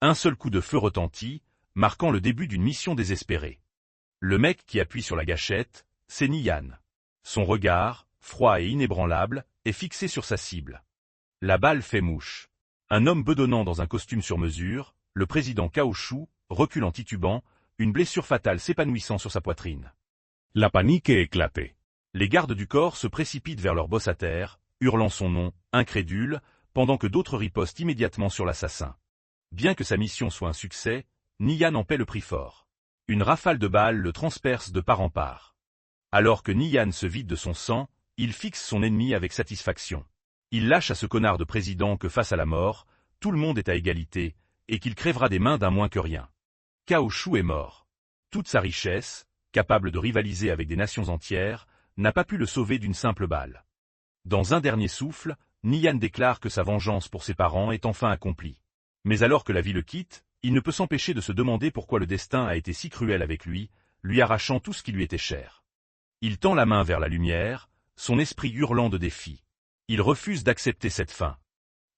Un seul coup de feu retentit, marquant le début d'une mission désespérée. Le mec qui appuie sur la gâchette, c'est Nian. Son regard, froid et inébranlable, est fixé sur sa cible. La balle fait mouche. Un homme bedonnant dans un costume sur mesure, le président Caochu, recule en titubant, une blessure fatale s'épanouissant sur sa poitrine. La panique est éclatée. Les gardes du corps se précipitent vers leur boss à terre, hurlant son nom, incrédules, pendant que d'autres ripostent immédiatement sur l'assassin. Bien que sa mission soit un succès, Nian en paie le prix fort. Une rafale de balles le transperce de part en part. Alors que Nian se vide de son sang, il fixe son ennemi avec satisfaction. Il lâche à ce connard de président que face à la mort, tout le monde est à égalité, et qu'il crèvera des mains d'un moins que rien. Caochu est mort. Toute sa richesse, capable de rivaliser avec des nations entières, n'a pas pu le sauver d'une simple balle. Dans un dernier souffle, Nian déclare que sa vengeance pour ses parents est enfin accomplie. Mais alors que la vie le quitte, il ne peut s'empêcher de se demander pourquoi le destin a été si cruel avec lui arrachant tout ce qui lui était cher. Il tend la main vers la lumière, son esprit hurlant de défi. Il refuse d'accepter cette fin.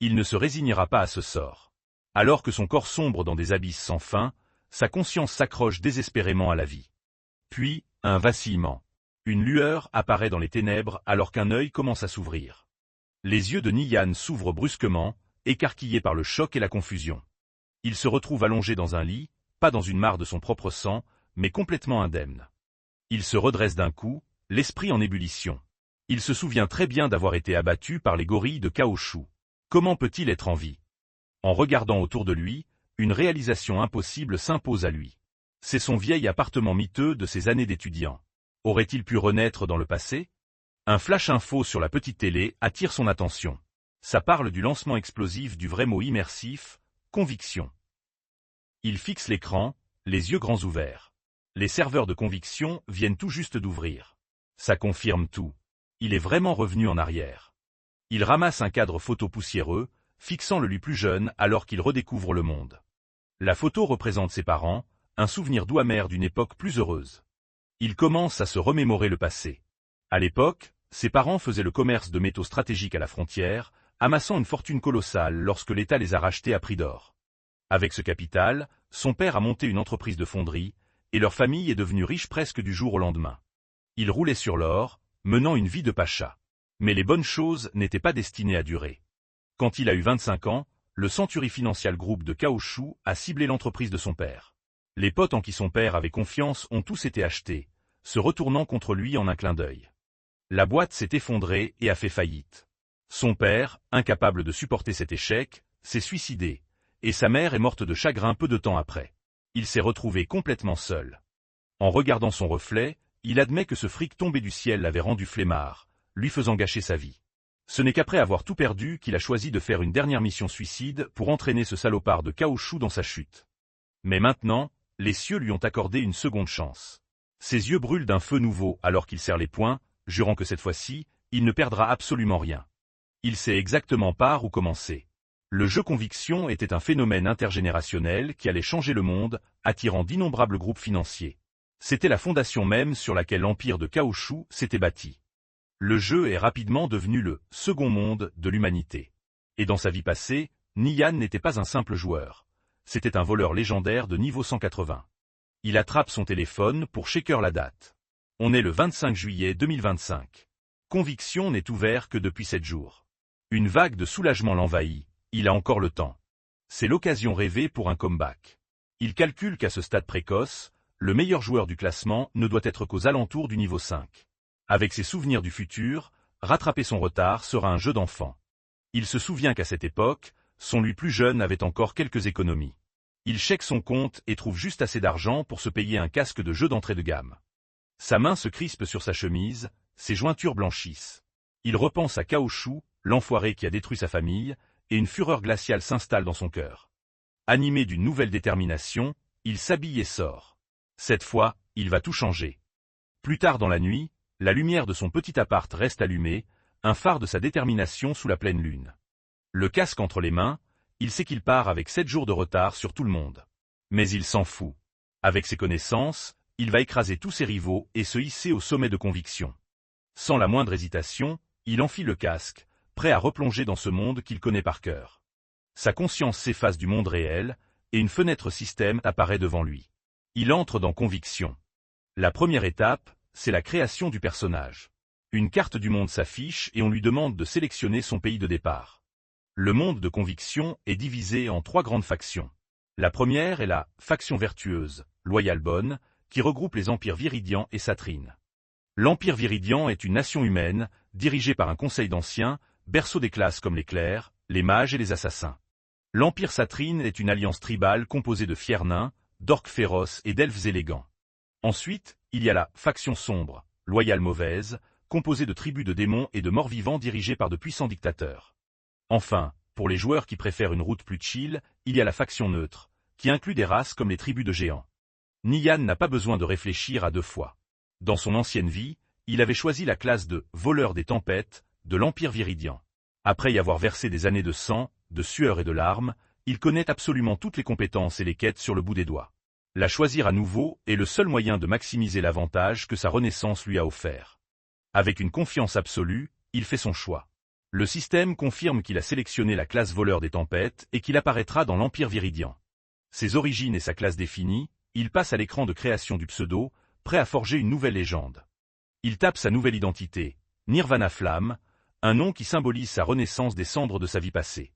Il ne se résignera pas à ce sort. Alors que son corps sombre dans des abysses sans fin, sa conscience s'accroche désespérément à la vie. Puis, un vacillement. Une lueur apparaît dans les ténèbres alors qu'un œil commence à s'ouvrir. Les yeux de Nian s'ouvrent brusquement, écarquillés par le choc et la confusion. Il se retrouve allongé dans un lit, pas dans une mare de son propre sang, mais complètement indemne. Il se redresse d'un coup, l'esprit en ébullition. Il se souvient très bien d'avoir été abattu par les gorilles de Caochu. Comment peut-il être en vie? En regardant autour de lui, une réalisation impossible s'impose à lui. C'est son vieil appartement miteux de ses années d'étudiant. Aurait-il pu renaître dans le passé? Un flash info sur la petite télé attire son attention. Ça parle du lancement explosif du vrai mot immersif, conviction. Il fixe l'écran, les yeux grands ouverts. Les serveurs de conviction viennent tout juste d'ouvrir. Ça confirme tout. Il est vraiment revenu en arrière. Il ramasse un cadre photo poussiéreux, fixant le lui plus jeune alors qu'il redécouvre le monde. La photo représente ses parents, un souvenir doux amer d'une époque plus heureuse. Il commence à se remémorer le passé. À l'époque, ses parents faisaient le commerce de métaux stratégiques à la frontière, amassant une fortune colossale lorsque l'État les a rachetés à prix d'or. Avec ce capital, son père a monté une entreprise de fonderie, et leur famille est devenue riche presque du jour au lendemain. Ils roulaient sur l'or, menant une vie de pacha. Mais les bonnes choses n'étaient pas destinées à durer. Quand il a eu 25 ans, le Century Financial Group de Caochu a ciblé l'entreprise de son père. Les potes en qui son père avait confiance ont tous été achetés, se retournant contre lui en un clin d'œil. La boîte s'est effondrée et a fait faillite. Son père, incapable de supporter cet échec, s'est suicidé, et sa mère est morte de chagrin peu de temps après. Il s'est retrouvé complètement seul. En regardant son reflet, il admet que ce fric tombé du ciel l'avait rendu flemmard, lui faisant gâcher sa vie. Ce n'est qu'après avoir tout perdu qu'il a choisi de faire une dernière mission suicide pour entraîner ce salopard de Caochu dans sa chute. Mais maintenant, les cieux lui ont accordé une seconde chance. Ses yeux brûlent d'un feu nouveau alors qu'il serre les poings, jurant que cette fois-ci, il ne perdra absolument rien. Il sait exactement par où commencer. Le jeu Conviction était un phénomène intergénérationnel qui allait changer le monde, attirant d'innombrables groupes financiers. C'était la fondation même sur laquelle l'empire de Caochu s'était bâti. Le jeu est rapidement devenu le « second monde » de l'humanité. Et dans sa vie passée, Nian n'était pas un simple joueur. C'était un voleur légendaire de niveau 180. Il attrape son téléphone pour checker la date. On est le 25 juillet 2025. Conviction n'est ouvert que depuis 7 jours. Une vague de soulagement l'envahit, il a encore le temps. C'est l'occasion rêvée pour un comeback. Il calcule qu'à ce stade précoce, le meilleur joueur du classement ne doit être qu'aux alentours du niveau 5. Avec ses souvenirs du futur, rattraper son retard sera un jeu d'enfant. Il se souvient qu'à cette époque, son lui plus jeune avait encore quelques économies. Il check son compte et trouve juste assez d'argent pour se payer un casque de jeu d'entrée de gamme. Sa main se crispe sur sa chemise, ses jointures blanchissent. Il repense à Caochu, l'enfoiré qui a détruit sa famille, et une fureur glaciale s'installe dans son cœur. Animé d'une nouvelle détermination, il s'habille et sort. Cette fois, il va tout changer. Plus tard dans la nuit, la lumière de son petit appart reste allumée, un phare de sa détermination sous la pleine lune. Le casque entre les mains, il sait qu'il part avec 7 jours de retard sur tout le monde. Mais il s'en fout. Avec ses connaissances, il va écraser tous ses rivaux et se hisser au sommet de Conviction. Sans la moindre hésitation, il enfile le casque, prêt à replonger dans ce monde qu'il connaît par cœur. Sa conscience s'efface du monde réel, et une fenêtre système apparaît devant lui. Il entre dans Conviction. La première étape, c'est la création du personnage. Une carte du monde s'affiche et on lui demande de sélectionner son pays de départ. Le monde de Conviction est divisé en 3 grandes factions. La première est la faction vertueuse, loyale bonne, qui regroupe les empires Viridian et Satrine. L'Empire Viridian est une nation humaine, dirigée par un conseil d'anciens, berceau des classes comme les clercs, les mages et les assassins. L'Empire Satrine est une alliance tribale composée de fiers nains, d'orques féroces et d'elfes élégants. Ensuite, il y a la faction sombre, loyale mauvaise, composée de tribus de démons et de morts-vivants dirigés par de puissants dictateurs. Enfin, pour les joueurs qui préfèrent une route plus chill, il y a la faction neutre, qui inclut des races comme les tribus de géants. Niyan n'a pas besoin de réfléchir à 2 fois. Dans son ancienne vie, il avait choisi la classe de « voleur des tempêtes » de l'Empire Viridian. Après y avoir versé des années de sang, de sueur et de larmes, il connaît absolument toutes les compétences et les quêtes sur le bout des doigts. La choisir à nouveau est le seul moyen de maximiser l'avantage que sa renaissance lui a offert. Avec une confiance absolue, il fait son choix. Le système confirme qu'il a sélectionné la classe voleur des tempêtes et qu'il apparaîtra dans l'Empire Viridian. Ses origines et sa classe définie, il passe à l'écran de création du pseudo, prêt à forger une nouvelle légende. Il tape sa nouvelle identité, Nirvana Flamme, un nom qui symbolise sa renaissance des cendres de sa vie passée.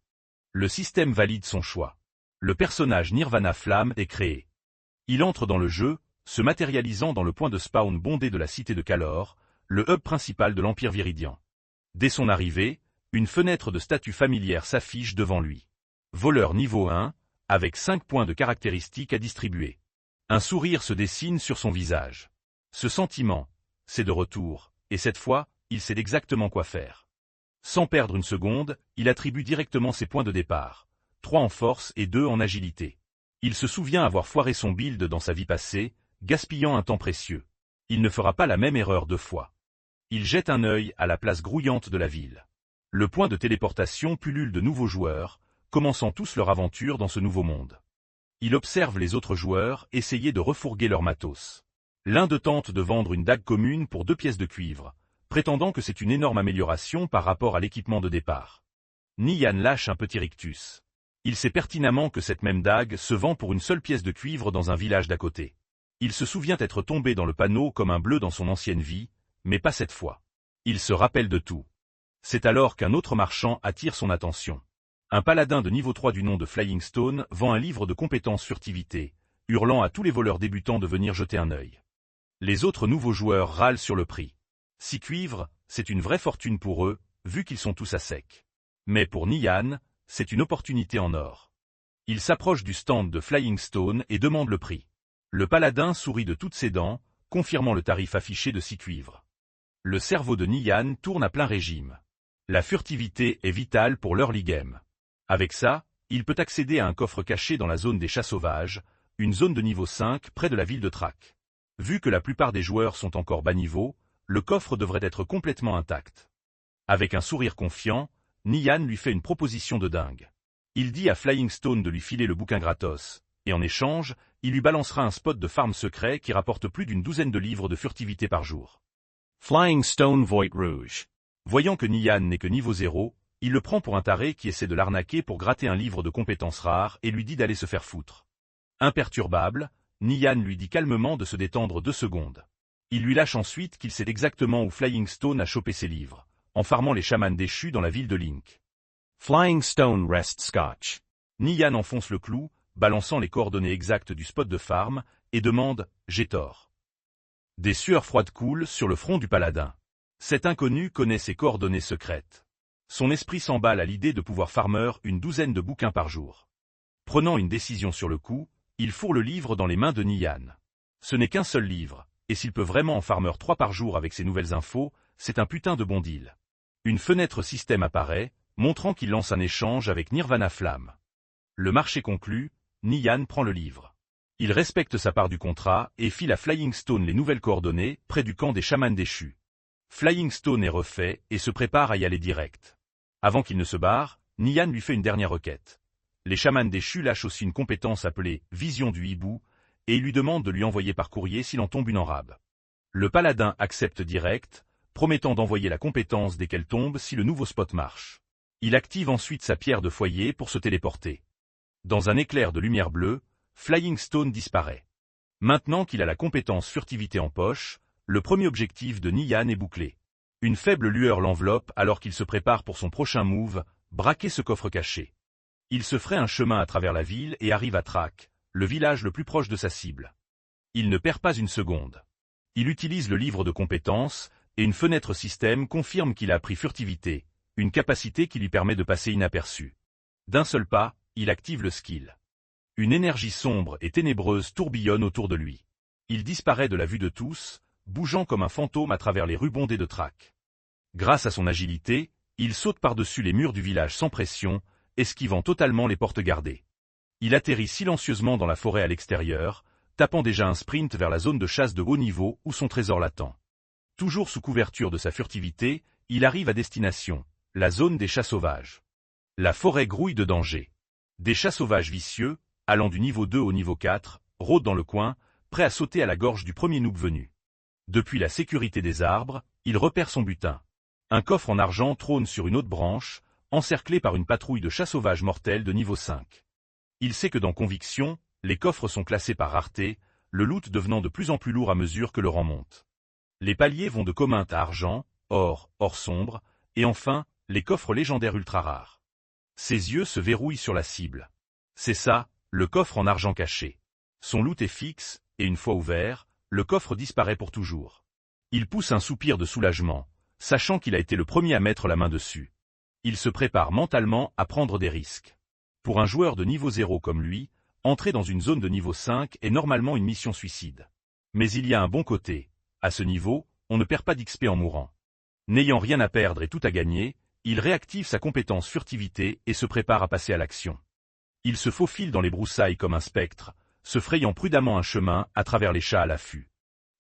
Le système valide son choix. Le personnage Nirvana Flamme est créé. Il entre dans le jeu, se matérialisant dans le point de spawn bondé de la cité de Calor, le hub principal de l'Empire Viridian. Dès son arrivée, une fenêtre de statut familière s'affiche devant lui. Voleur niveau 1, avec 5 points de caractéristiques à distribuer. Un sourire se dessine sur son visage. Ce sentiment, c'est de retour, et cette fois, il sait exactement quoi faire. Sans perdre une seconde, il attribue directement ses points de départ, 3 en force et 2 en agilité. Il se souvient avoir foiré son build dans sa vie passée, gaspillant un temps précieux. Il ne fera pas la même erreur 2 fois. Il jette un œil à la place grouillante de la ville. Le point de téléportation pullule de nouveaux joueurs, commençant tous leur aventure dans ce nouveau monde. Il observe les autres joueurs essayer de refourguer leur matos. L'un d'eux tente de vendre une dague commune pour 2 pièces de cuivre, prétendant que c'est une énorme amélioration par rapport à l'équipement de départ. Niyan lâche un petit rictus. Il sait pertinemment que cette même dague se vend pour une seule pièce de cuivre dans un village d'à côté. Il se souvient être tombé dans le panneau comme un bleu dans son ancienne vie, mais pas cette fois. Il se rappelle de tout. C'est alors qu'un autre marchand attire son attention. Un paladin de niveau 3 du nom de Flying Stone vend un livre de compétences furtivité, hurlant à tous les voleurs débutants de venir jeter un œil. Les autres nouveaux joueurs râlent sur le prix. 6 cuivres, c'est une vraie fortune pour eux, vu qu'ils sont tous à sec. Mais pour Niyan, c'est une opportunité en or. Il s'approche du stand de Flying Stone et demande le prix. Le paladin sourit de toutes ses dents, confirmant le tarif affiché de 6 cuivres. Le cerveau de Niyan tourne à plein régime. La furtivité est vitale pour l'early game. Avec ça, il peut accéder à un coffre caché dans la zone des chats sauvages, une zone de niveau 5 près de la ville de Thrak. Vu que la plupart des joueurs sont encore bas niveau, le coffre devrait être complètement intact. Avec un sourire confiant, Niyan lui fait une proposition de dingue. Il dit à Flying Stone de lui filer le bouquin gratos, et en échange, il lui balancera un spot de farm secret qui rapporte plus d'une douzaine de livres de furtivité par jour. Flying Stone Void Rouge. Voyant que Niyan n'est que niveau 0, il le prend pour un taré qui essaie de l'arnaquer pour gratter un livre de compétences rares et lui dit d'aller se faire foutre. Imperturbable, Niyan lui dit calmement de se détendre 2 secondes. Il lui lâche ensuite qu'il sait exactement où Flying Stone a chopé ses livres, en farmant les chamans déchus dans la ville de Link. Flying Stone Rest Scotch. Niyan enfonce le clou, balançant les coordonnées exactes du spot de farm, et demande « J'ai tort ». Des sueurs froides coulent sur le front du paladin. Cet inconnu connaît ses coordonnées secrètes. Son esprit s'emballe à l'idée de pouvoir farmer une douzaine de bouquins par jour. Prenant une décision sur le coup, il fourre le livre dans les mains de Niyan. Ce n'est qu'un seul livre, et s'il peut vraiment en farmer 3 par jour avec ces nouvelles infos, c'est un putain de bon deal. Une fenêtre système apparaît, montrant qu'il lance un échange avec Nirvana Flamme. Le marché conclu, Niyan prend le livre. Il respecte sa part du contrat et file à Flying Stone les nouvelles coordonnées près du camp des chamans déchus. Flying Stone est refait et se prépare à y aller direct. Avant qu'il ne se barre, Niyan lui fait une dernière requête. Les chamans déchus lâchent aussi une compétence appelée « Vision du hibou » et il lui demande de lui envoyer par courrier s'il en tombe une en rab. Le paladin accepte direct, promettant d'envoyer la compétence dès qu'elle tombe si le nouveau spot marche. Il active ensuite sa pierre de foyer pour se téléporter. Dans un éclair de lumière bleue, Flying Stone disparaît. Maintenant qu'il a la compétence furtivité en poche, le premier objectif de Nian est bouclé. Une faible lueur l'enveloppe alors qu'il se prépare pour son prochain move, braquer ce coffre caché. Il se ferait un chemin à travers la ville et arrive à Thrak, le village le plus proche de sa cible. Il ne perd pas une seconde. Il utilise le livre de compétences, et une fenêtre système confirme qu'il a appris furtivité, une capacité qui lui permet de passer inaperçu. D'un seul pas, il active le skill. Une énergie sombre et ténébreuse tourbillonne autour de lui. Il disparaît de la vue de tous, bougeant comme un fantôme à travers les rues bondées de Thrak. Grâce à son agilité, il saute par-dessus les murs du village sans pression, esquivant totalement les portes gardées. Il atterrit silencieusement dans la forêt à l'extérieur, tapant déjà un sprint vers la zone de chasse de haut niveau où son trésor l'attend. Toujours sous couverture de sa furtivité, il arrive à destination, la zone des chats sauvages. La forêt grouille de danger. Des chats sauvages vicieux, allant du niveau 2 au niveau 4, rôdent dans le coin, prêts à sauter à la gorge du premier noob venu. Depuis la sécurité des arbres, il repère son butin. Un coffre en argent trône sur une haute branche, encerclé par une patrouille de chats sauvages mortels de niveau 5. Il sait que dans Conviction, les coffres sont classés par rareté, le loot devenant de plus en plus lourd à mesure que le rang monte. Les paliers vont de commun à argent, or sombre, et enfin, les coffres légendaires ultra rares. Ses yeux se verrouillent sur la cible. C'est ça, le coffre en argent caché. Son loot est fixe, et une fois ouvert, le coffre disparaît pour toujours. Il pousse un soupir de soulagement, sachant qu'il a été le premier à mettre la main dessus. Il se prépare mentalement à prendre des risques. Pour un joueur de niveau 0 comme lui, entrer dans une zone de niveau 5 est normalement une mission suicide. Mais il y a un bon côté. À ce niveau, on ne perd pas d'XP en mourant. N'ayant rien à perdre et tout à gagner, il réactive sa compétence furtivité et se prépare à passer à l'action. Il se faufile dans les broussailles comme un spectre, se frayant prudemment un chemin à travers les chats à l'affût.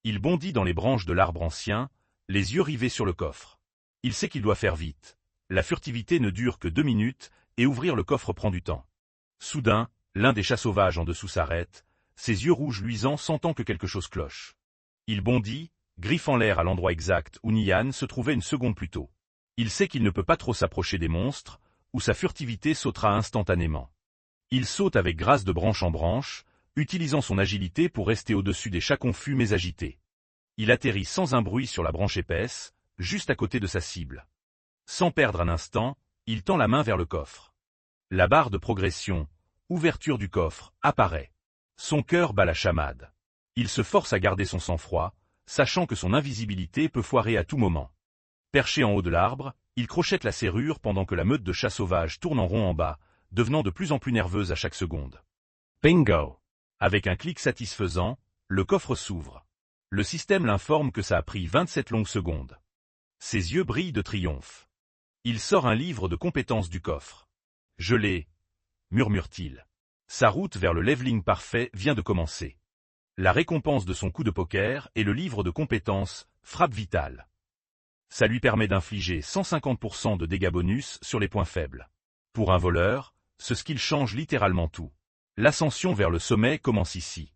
Il bondit dans les branches de l'arbre ancien, les yeux rivés sur le coffre. Il sait qu'il doit faire vite. La furtivité ne dure que 2 minutes, et ouvrir le coffre prend du temps. Soudain, l'un des chats sauvages en dessous s'arrête, ses yeux rouges luisants sentant que quelque chose cloche. Il bondit, griffant l'air à l'endroit exact où Nian se trouvait une seconde plus tôt. Il sait qu'il ne peut pas trop s'approcher des monstres, ou sa furtivité sautera instantanément. Il saute avec grâce de branche en branche, utilisant son agilité pour rester au-dessus des chats confus mais agités. Il atterrit sans un bruit sur la branche épaisse, juste à côté de sa cible. Sans perdre un instant, il tend la main vers le coffre. La barre de progression, ouverture du coffre, apparaît. Son cœur bat la chamade. Il se force à garder son sang-froid, sachant que son invisibilité peut foirer à tout moment. Perché en haut de l'arbre, il crochette la serrure pendant que la meute de chats sauvages tourne en rond en bas, devenant de plus en plus nerveuse à chaque seconde. Bingo! Avec un clic satisfaisant, le coffre s'ouvre. Le système l'informe que ça a pris 27 longues secondes. Ses yeux brillent de triomphe. Il sort un livre de compétences du coffre. « Je l'ai » murmure-t-il. Sa route vers le leveling parfait vient de commencer. La récompense de son coup de poker est le livre de compétences « Frappe vitale ». Ça lui permet d'infliger 150% de dégâts bonus sur les points faibles. Pour un voleur, ce skill change littéralement tout. L'ascension vers le sommet commence ici.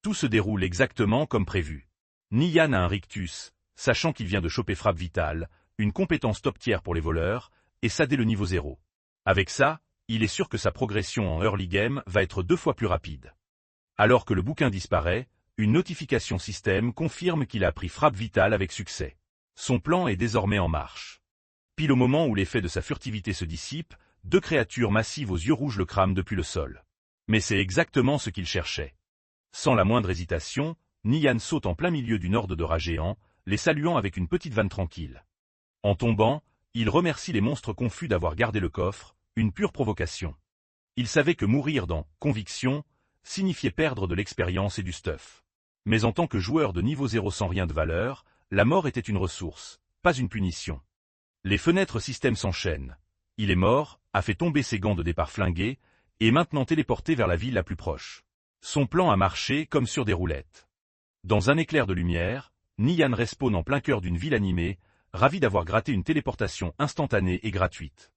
Tout se déroule exactement comme prévu. Nian a un rictus, sachant qu'il vient de choper Frappe vitale, une compétence top tier pour les voleurs, et ça dès le niveau 0. Avec ça, il est sûr que sa progression en early game va être 2 fois plus rapide. Alors que le bouquin disparaît, une notification système confirme qu'il a pris Frappe vitale avec succès. Son plan est désormais en marche. Pile au moment où l'effet de sa furtivité se dissipe, 2 créatures massives aux yeux rouges le crament depuis le sol. Mais c'est exactement ce qu'il cherchait. Sans la moindre hésitation, Nian saute en plein milieu d'une horde de rats géants, les saluant avec une petite vanne tranquille. En tombant, il remercie les monstres confus d'avoir gardé le coffre, une pure provocation. Il savait que mourir dans « Conviction » signifiait perdre de l'expérience et du stuff. Mais en tant que joueur de niveau 0 sans rien de valeur, la mort était une ressource, pas une punition. Les fenêtres système s'enchaînent. Il est mort, a fait tomber ses gants de départ flingués, et est maintenant téléporté vers la ville la plus proche. Son plan a marché comme sur des roulettes. Dans un éclair de lumière, Nian respawn en plein cœur d'une ville animée, ravi d'avoir gratté une téléportation instantanée et gratuite.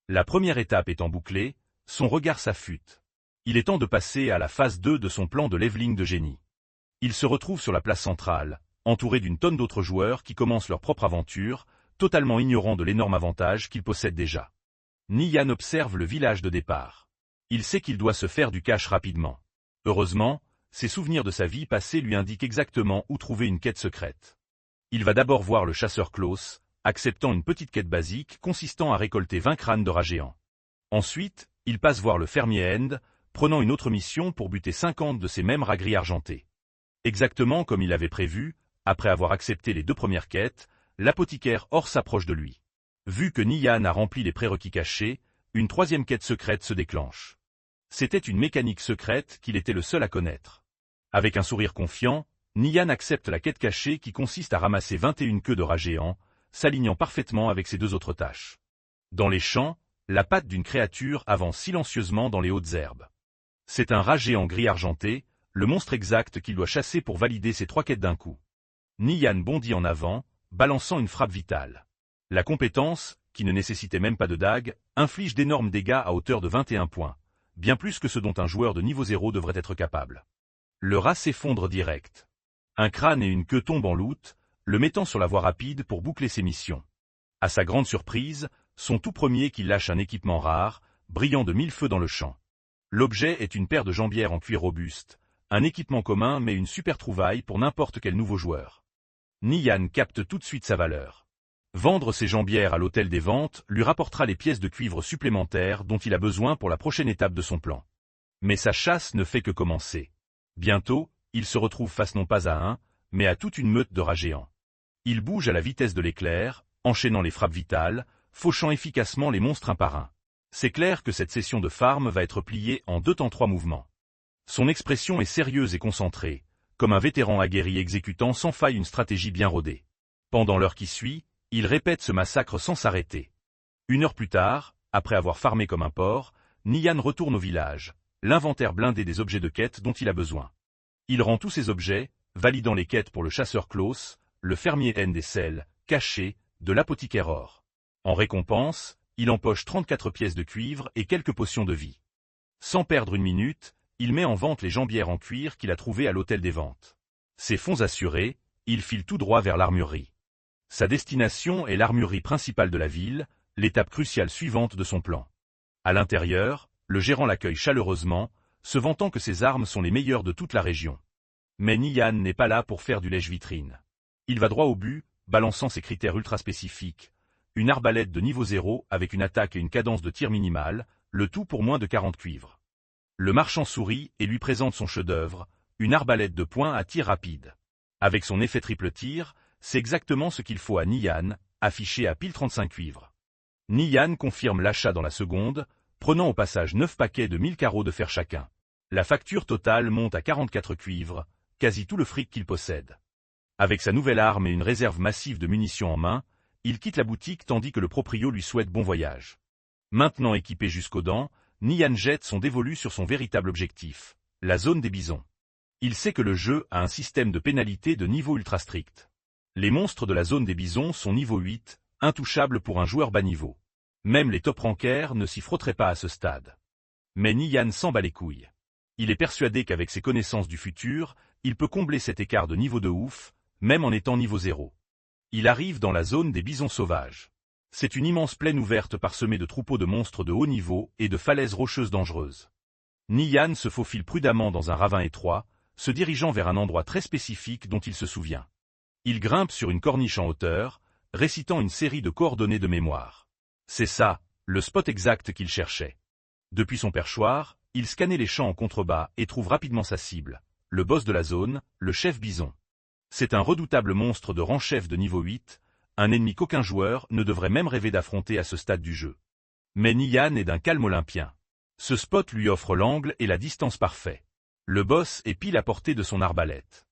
La première étape étant bouclée, son regard s'affûte. Il est temps de passer à la phase 2 de son plan de leveling de génie. Il se retrouve sur la place centrale, entouré d'une tonne d'autres joueurs qui commencent leur propre aventure, totalement ignorant de l'énorme avantage qu'ils possèdent déjà. Nian observe le village de départ. Il sait qu'il doit se faire du cash rapidement. Heureusement, ses souvenirs de sa vie passée lui indiquent exactement où trouver une quête secrète. Il va d'abord voir le chasseur Klaus, acceptant une petite quête basique consistant à récolter 20 crânes de rats géants. Ensuite, il passe voir le fermier End, prenant une autre mission pour buter 50 de ces mêmes rats gris argentés. Exactement comme il avait prévu, après avoir accepté les 2 premières quêtes, l'apothicaire Or s'approche de lui. Vu que Nian a rempli les prérequis cachés, une 3e quête secrète se déclenche. C'était une mécanique secrète qu'il était le seul à connaître. Avec un sourire confiant, Nian accepte la quête cachée qui consiste à ramasser 21 queues de rats géants, s'alignant parfaitement avec ses 2 autres tâches. Dans les champs, la patte d'une créature avance silencieusement dans les hautes herbes. C'est un rat géant gris argenté, le monstre exact qu'il doit chasser pour valider ses 3 quêtes d'un coup. Nian bondit en avant, balançant une frappe vitale. La compétence, qui ne nécessitait même pas de dague, inflige d'énormes dégâts à hauteur de 21 points, bien plus que ce dont un joueur de niveau 0 devrait être capable. Le rat s'effondre direct. Un crâne et une queue tombent en loot, le mettant sur la voie rapide pour boucler ses missions. À sa grande surprise, son tout premier qu'il lâche un équipement rare, brillant de 1000 feux dans le champ. L'objet est une paire de jambières en cuir robuste, un équipement commun mais une super trouvaille pour n'importe quel nouveau joueur. Nian capte tout de suite sa valeur. Vendre ses jambières à l'hôtel des ventes lui rapportera les pièces de cuivre supplémentaires dont il a besoin pour la prochaine étape de son plan. Mais sa chasse ne fait que commencer. Bientôt, il se retrouve face non pas à un, mais à toute une meute de rats géants. Il bouge à la vitesse de l'éclair, enchaînant les frappes vitales, fauchant efficacement les monstres un par un. C'est clair que cette session de farm va être pliée en 2 temps 3 mouvements. Son expression est sérieuse et concentrée, comme un vétéran aguerri exécutant sans faille une stratégie bien rodée. Pendant l'heure qui suit, il répète ce massacre sans s'arrêter. 1 heure plus tard, après avoir farmé comme un porc, Nian retourne au village, l'inventaire blindé des objets de quête dont il a besoin. Il rend tous ces objets, validant les quêtes pour le chasseur Klaus, le fermier N des selles, caché, de l'apothicaire Or. En récompense, il empoche 34 pièces de cuivre et quelques potions de vie. Sans perdre une minute, il met en vente les jambières en cuir qu'il a trouvées à l'hôtel des ventes. Ses fonds assurés, il file tout droit vers l'armurerie. Sa destination est l'armurerie principale de la ville, l'étape cruciale suivante de son plan. À l'intérieur, le gérant l'accueille chaleureusement, se vantant que ses armes sont les meilleures de toute la région. Mais Nian n'est pas là pour faire du lèche-vitrine. Il va droit au but, balançant ses critères ultra spécifiques. Une arbalète de niveau 0 avec une attaque et une cadence de tir minimale, le tout pour moins de 40 cuivres. Le marchand sourit et lui présente son chef-d'œuvre, une arbalète de poing à tir rapide. Avec son effet triple tir, c'est exactement ce qu'il faut à Nian, affiché à pile 35 cuivres. Nian confirme l'achat dans la seconde, prenant au passage 9 paquets de 1000 carreaux de fer chacun. La facture totale monte à 44 cuivres, quasi tout le fric qu'il possède. Avec sa nouvelle arme et une réserve massive de munitions en main, il quitte la boutique tandis que le proprio lui souhaite bon voyage. Maintenant équipé jusqu'aux dents, Nian jette son dévolu sur son véritable objectif, la zone des bisons. Il sait que le jeu a un système de pénalité de niveau ultra strict. Les monstres de la zone des bisons sont niveau 8, intouchables pour un joueur bas niveau. Même les top rankers ne s'y frotteraient pas à ce stade. Mais Nian s'en bat les couilles. Il est persuadé qu'avec ses connaissances du futur, il peut combler cet écart de niveau de ouf, même en étant niveau 0. Il arrive dans la zone des bisons sauvages. C'est une immense plaine ouverte parsemée de troupeaux de monstres de haut niveau et de falaises rocheuses dangereuses. Nian se faufile prudemment dans un ravin étroit, se dirigeant vers un endroit très spécifique dont il se souvient. Il grimpe sur une corniche en hauteur, récitant une série de coordonnées de mémoire. C'est ça, le spot exact qu'il cherchait. Depuis son perchoir, il scannait les champs en contrebas et trouve rapidement sa cible, le boss de la zone, le chef bison. C'est un redoutable monstre de rang chef de niveau 8, un ennemi qu'aucun joueur ne devrait même rêver d'affronter à ce stade du jeu. Mais Nian est d'un calme olympien. Ce spot lui offre l'angle et la distance parfait. Le boss est pile à portée de son arbalète.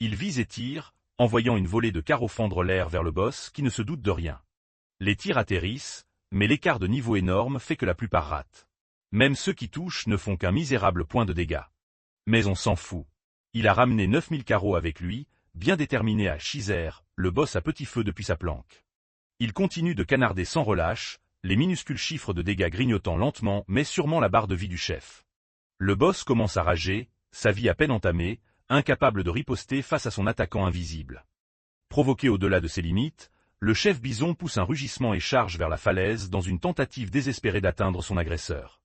Il vise et tire, envoyant une volée de carreaux fendre l'air vers le boss qui ne se doute de rien. Les tirs atterrissent, mais l'écart de niveau énorme fait que la plupart ratent. Même ceux qui touchent ne font qu'un misérable point de dégâts. Mais on s'en fout. Il a ramené 9000 carreaux avec lui, bien déterminé à chiser le boss à petit feu depuis sa planque. Il continue de canarder sans relâche, les minuscules chiffres de dégâts grignotant lentement mais sûrement la barre de vie du chef. Le boss commence à rager, sa vie à peine entamée, incapable de riposter face à son attaquant invisible. Provoqué au-delà de ses limites, le chef bison pousse un rugissement et charge vers la falaise dans une tentative désespérée d'atteindre son agresseur.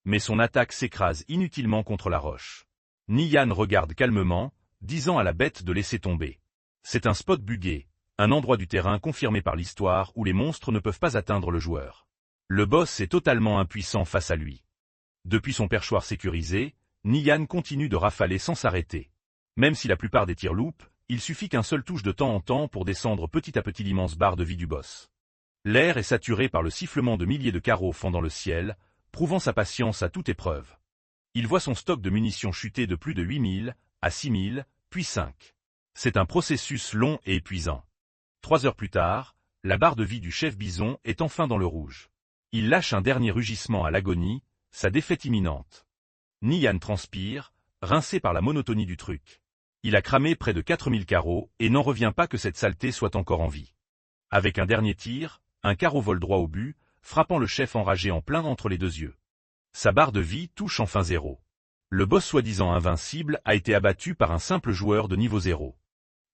mais son attaque s'écrase inutilement contre la roche. Nian regarde calmement, disant à la bête de laisser tomber. C'est un spot buggé, un endroit du terrain confirmé par l'histoire où les monstres ne peuvent pas atteindre le joueur. Le boss est totalement impuissant face à lui. Depuis son perchoir sécurisé, Nian continue de rafaler sans s'arrêter. Même si la plupart des tirs loupent, il suffit qu'un seul touche de temps en temps pour descendre petit à petit l'immense barre de vie du boss. L'air est saturé par le sifflement de milliers de carreaux fendant le ciel, prouvant sa patience à toute épreuve. Il voit son stock de munitions chuter de plus de 8000 à 6000, puis 5. C'est un processus long et épuisant. 3 heures plus tard, la barre de vie du chef bison est enfin dans le rouge. Il lâche un dernier rugissement à l'agonie, sa défaite imminente. Nian transpire, rincé par la monotonie du truc. Il a cramé près de 4000 carreaux et n'en revient pas que cette saleté soit encore en vie. Avec un dernier tir, un carreau vole droit au but, frappant le chef enragé en plein entre les 2 yeux. Sa barre de vie touche enfin 0. Le boss soi-disant invincible a été abattu par un simple joueur de niveau 0.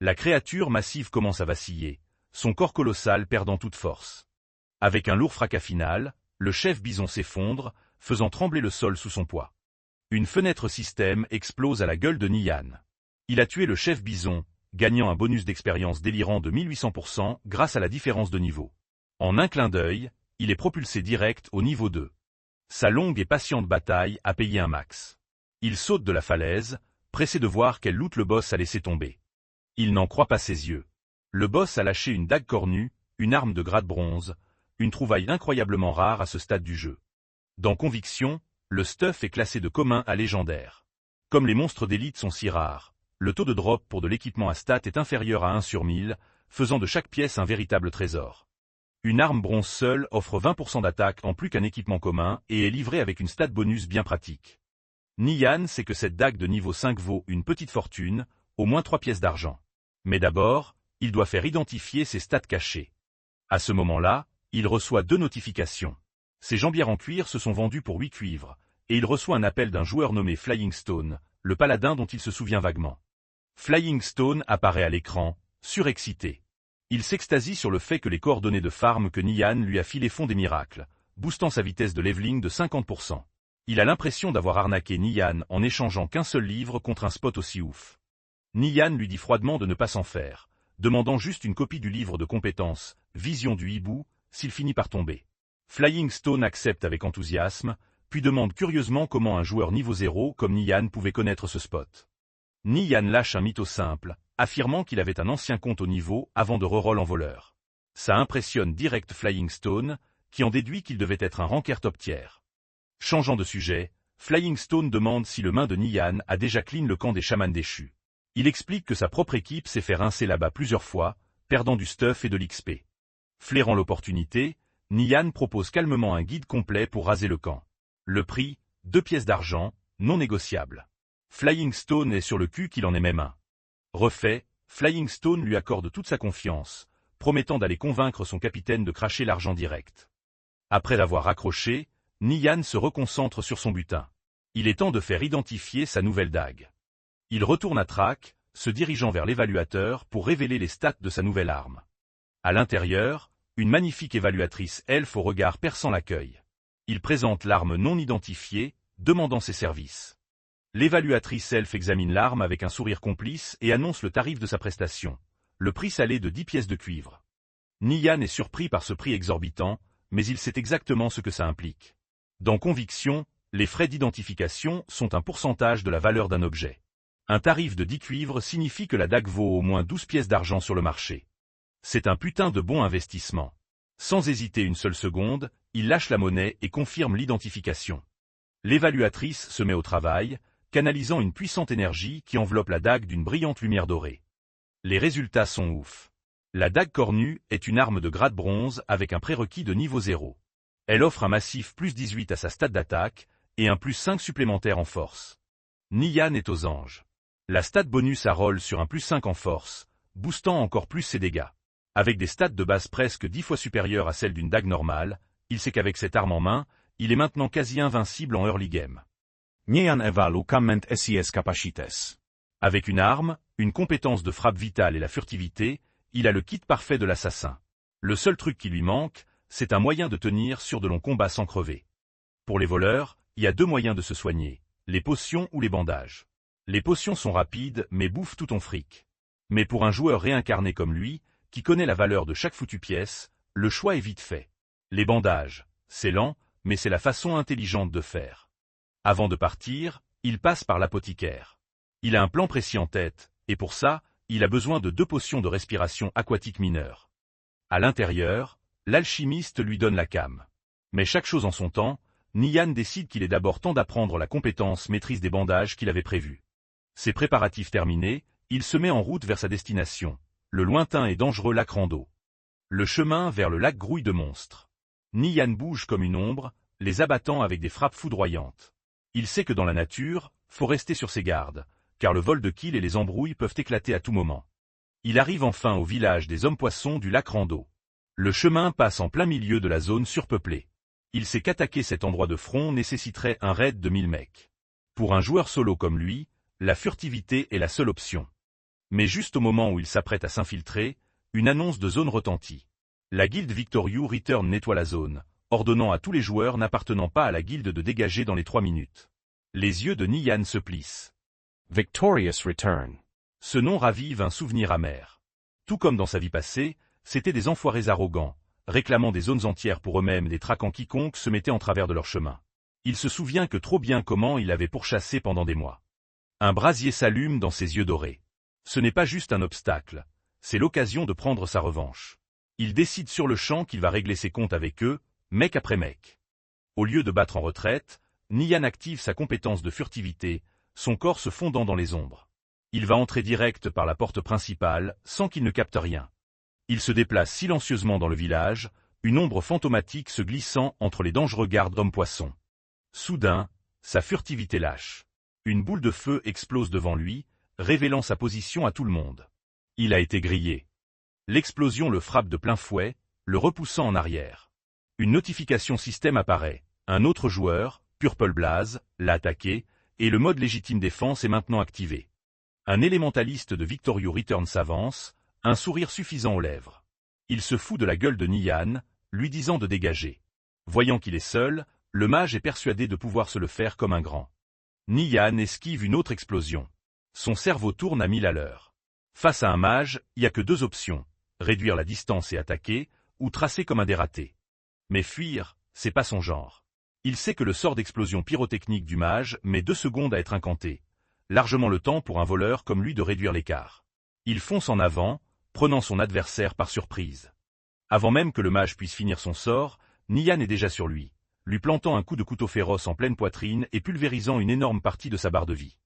La créature massive commence à vaciller, son corps colossal perdant toute force. Avec un lourd fracas final, le chef bison s'effondre, faisant trembler le sol sous son poids. Une fenêtre système explose à la gueule de Nian. Il a tué le chef bison, gagnant un bonus d'expérience délirant de 1800% grâce à la différence de niveau. En un clin d'œil, il est propulsé direct au niveau 2. Sa longue et patiente bataille a payé un max. Il saute de la falaise, pressé de voir quel loot le boss a laissé tomber. Il n'en croit pas ses yeux. Le boss a lâché une dague cornue, une arme de grade bronze, une trouvaille incroyablement rare à ce stade du jeu. Dans Conviction, le stuff est classé de commun à légendaire. Comme les monstres d'élite sont si rares, le taux de drop pour de l'équipement à stat est inférieur à 1 sur 1000, faisant de chaque pièce un véritable trésor. Une arme bronze seule offre 20% d'attaque en plus qu'un équipement commun et est livrée avec une stat bonus bien pratique. Nian sait que cette dague de niveau 5 vaut une petite fortune, au moins 3 pièces d'argent. Mais d'abord, il doit faire identifier ses stats cachées. À ce moment-là, il reçoit 2 notifications. Ses jambières en cuir se sont vendues pour 8 cuivres, et il reçoit un appel d'un joueur nommé Flying Stone, le paladin dont il se souvient vaguement. Flying Stone apparaît à l'écran, surexcité. Il s'extasie sur le fait que les coordonnées de farm que Nian lui a filées font des miracles, boostant sa vitesse de leveling de 50%. Il a l'impression d'avoir arnaqué Nian en échangeant qu'un seul livre contre un spot aussi ouf. Nian lui dit froidement de ne pas s'en faire, demandant juste une copie du livre de compétences, Vision du hibou, s'il finit par tomber. Flying Stone accepte avec enthousiasme, puis demande curieusement comment un joueur niveau 0 comme Nian pouvait connaître ce spot. Nian lâche un mytho simple, affirmant qu'il avait un ancien compte au niveau avant de reroll en voleur. Ça impressionne direct Flying Stone, qui en déduit qu'il devait être un ranker top tier. Changeant de sujet, Flying Stone demande si le main de Nian a déjà clean le camp des chamans déchus. Il explique que sa propre équipe s'est fait rincer là-bas plusieurs fois, perdant du stuff et de l'XP. Flairant l'opportunité, Nian propose calmement un guide complet pour raser le camp. Le prix, 2 pièces d'argent, non négociable. Flying Stone est sur le cul qu'il en est même un. Refait, Flying Stone lui accorde toute sa confiance, promettant d'aller convaincre son capitaine de cracher l'argent direct. Après avoir raccroché, Nian se reconcentre sur son butin. Il est temps de faire identifier sa nouvelle dague. Il retourne à Track, se dirigeant vers l'évaluateur pour révéler les stats de sa nouvelle arme. À l'intérieur, une magnifique évaluatrice elfe au regard perçant l'accueille. Il présente l'arme non identifiée, demandant ses services. L'évaluatrice elfe examine l'arme avec un sourire complice et annonce le tarif de sa prestation, le prix salé de 10 pièces de cuivre. Nian est surpris par ce prix exorbitant, mais il sait exactement ce que ça implique. Dans Conviction, les frais d'identification sont un pourcentage de la valeur d'un objet. Un tarif de 10 cuivres signifie que la dague vaut au moins 12 pièces d'argent sur le marché. C'est un putain de bon investissement. Sans hésiter une seule seconde, il lâche la monnaie et confirme l'identification. L'évaluatrice se met au travail, canalisant une puissante énergie qui enveloppe la dague d'une brillante lumière dorée. Les résultats sont ouf. La dague cornue est une arme de grade bronze avec un prérequis de niveau 0. Elle offre un massif plus 18 à sa stat d'attaque, et un plus 5 supplémentaire en force. Nian est aux anges. La stat bonus à roll sur un plus 5 en force, boostant encore plus ses dégâts. Avec des stats de base presque 10 fois supérieures à celles d'une dague normale, il sait qu'avec cette arme en main, il est maintenant quasi invincible en early game. Nian evaluament SIS capacites. Avec une arme, une compétence de frappe vitale et la furtivité, il a le kit parfait de l'assassin. Le seul truc qui lui manque, c'est un moyen de tenir sur de longs combats sans crever. Pour les voleurs, il y a deux moyens de se soigner, les potions ou les bandages. Les potions sont rapides mais bouffent tout ton fric. Mais pour un joueur réincarné comme lui, qui connaît la valeur de chaque foutue pièce, le choix est vite fait. Les bandages, c'est lent, mais c'est la façon intelligente de faire. Avant de partir, il passe par l'apothicaire. Il a un plan précis en tête, et pour ça, il a besoin de 2 potions de respiration aquatique mineure. À l'intérieur, l'alchimiste lui donne la came. Mais chaque chose en son temps, Nian décide qu'il est d'abord temps d'apprendre la compétence maîtrise des bandages qu'il avait prévue. Ses préparatifs terminés, il se met en route vers sa destination, le lointain et dangereux lac Rando. Le chemin vers le lac grouille de monstres. Nian bouge comme une ombre, les abattant avec des frappes foudroyantes. Il sait que dans la nature, faut rester sur ses gardes, car le vol de kill et les embrouilles peuvent éclater à tout moment. Il arrive enfin au village des hommes-poissons du lac Rando. Le chemin passe en plein milieu de la zone surpeuplée. Il sait qu'attaquer cet endroit de front nécessiterait un raid de 1000 mecs. Pour un joueur solo comme lui, la furtivité est la seule option. Mais juste au moment où il s'apprête à s'infiltrer, une annonce de zone retentit. La guilde Victorious Return nettoie la zone, ordonnant à tous les joueurs n'appartenant pas à la guilde de dégager dans les 3 minutes. Les yeux de Nian se plissent. Victorious Return. Ce nom ravive un souvenir amer. Tout comme dans sa vie passée, c'étaient des enfoirés arrogants, réclamant des zones entières pour eux-mêmes et traquant quiconque se mettait en travers de leur chemin. Il se souvient que trop bien comment il avait pourchassé pendant des mois. Un brasier s'allume dans ses yeux dorés. Ce n'est pas juste un obstacle, c'est l'occasion de prendre sa revanche. Il décide sur le champ qu'il va régler ses comptes avec eux, mec après mec. Au lieu de battre en retraite, Nian active sa compétence de furtivité, son corps se fondant dans les ombres. Il va entrer direct par la porte principale, sans qu'il ne capte rien. Il se déplace silencieusement dans le village, une ombre fantomatique se glissant entre les dangereux gardes hommes-poissons. Soudain, sa furtivité lâche. Une boule de feu explose devant lui, révélant sa position à tout le monde. Il a été grillé. L'explosion le frappe de plein fouet, le repoussant en arrière. Une notification système apparaît. Un autre joueur, Purple Blaze, l'a attaqué, et le mode légitime défense est maintenant activé. Un élémentaliste de Victorious Return s'avance, un sourire suffisant aux lèvres. Il se fout de la gueule de Nian, lui disant de dégager. Voyant qu'il est seul, le mage est persuadé de pouvoir se le faire comme un grand. Nian esquive une autre explosion. Son cerveau tourne à 1000 à l'heure. Face à un mage, il n'y a que 2 options, réduire la distance et attaquer, ou tracer comme un dératé. Mais fuir, c'est pas son genre. Il sait que le sort d'explosion pyrotechnique du mage met 2 secondes à être incanté, largement le temps pour un voleur comme lui de réduire l'écart. Il fonce en avant, prenant son adversaire par surprise. Avant même que le mage puisse finir son sort, Nian est déjà sur lui, lui plantant un coup de couteau féroce en pleine poitrine et pulvérisant une énorme partie de sa barre de vie.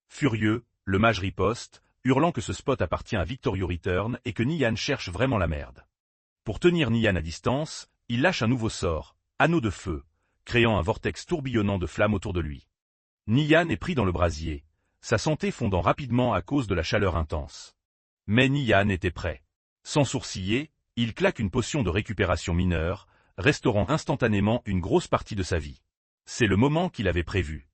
Furieux, le mage riposte, hurlant que ce spot appartient à Victorious Return et que Nian cherche vraiment la merde. Pour tenir Nian à distance, il lâche un nouveau sort, anneau de feu, créant un vortex tourbillonnant de flammes autour de lui. Nian est pris dans le brasier, sa santé fondant rapidement à cause de la chaleur intense. Mais Nian était prêt. Sans sourciller, il claque une potion de récupération mineure, restaurant instantanément une grosse partie de sa vie. C'est le moment qu'il avait prévu.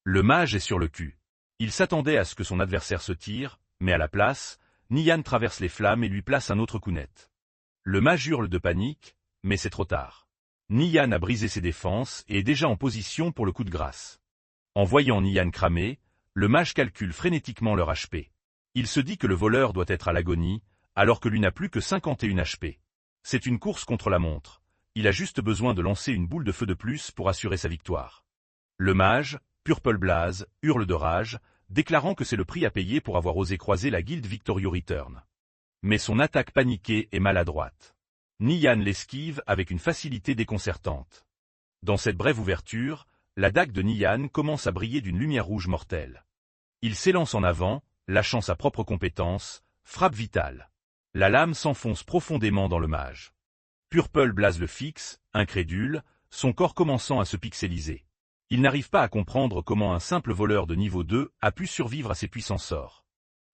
Le mage est sur le cul. Il s'attendait à ce que son adversaire se tire, mais à la place, Nian traverse les flammes et lui place un autre coup net. Le mage hurle de panique, mais c'est trop tard. Nian a brisé ses défenses et est déjà en position pour le coup de grâce. En voyant Nian cramer, le mage calcule frénétiquement leur HP. Il se dit que le voleur doit être à l'agonie, alors que lui n'a plus que 51 HP. C'est une course contre la montre. Il a juste besoin de lancer une boule de feu de plus pour assurer sa victoire. Le mage, Purple Blaze, hurle de rage, déclarant que c'est le prix à payer pour avoir osé croiser la guilde Victorious Return. Mais son attaque paniquée est maladroite. Nian l'esquive avec une facilité déconcertante. Dans cette brève ouverture, la dague de Nian commence à briller d'une lumière rouge mortelle. Il s'élance en avant, lâchant sa propre compétence, frappe vitale. La lame s'enfonce profondément dans le mage. Purple Blaze le fixe, incrédule, son corps commençant à se pixeliser. Il n'arrive pas à comprendre comment un simple voleur de niveau 2 a pu survivre à ces puissants sorts.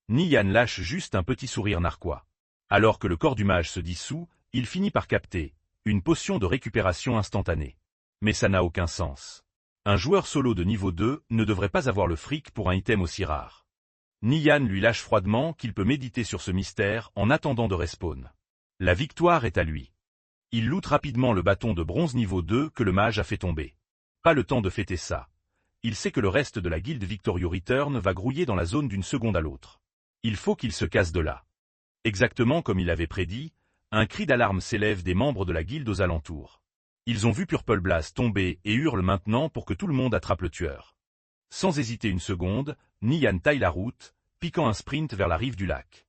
Nian lâche juste un petit sourire narquois. Alors que le corps du mage se dissout, il finit par capter une potion de récupération instantanée. Mais ça n'a aucun sens. Un joueur solo de niveau 2 ne devrait pas avoir le fric pour un item aussi rare. Nian lui lâche froidement qu'il peut méditer sur ce mystère en attendant de respawn. La victoire est à lui. Il loot rapidement le bâton de bronze niveau 2 que le mage a fait tomber. Pas le temps de fêter ça. Il sait que le reste de la guilde Victorio Return va grouiller dans la zone d'une seconde à l'autre. Il faut qu'il se casse de là. Exactement comme il avait prédit, un cri d'alarme s'élève des membres de la guilde aux alentours. Ils ont vu Purple Blaze tomber et hurlent maintenant pour que tout le monde attrape le tueur. Sans hésiter une seconde, Nian taille la route, piquant un sprint vers la rive du lac.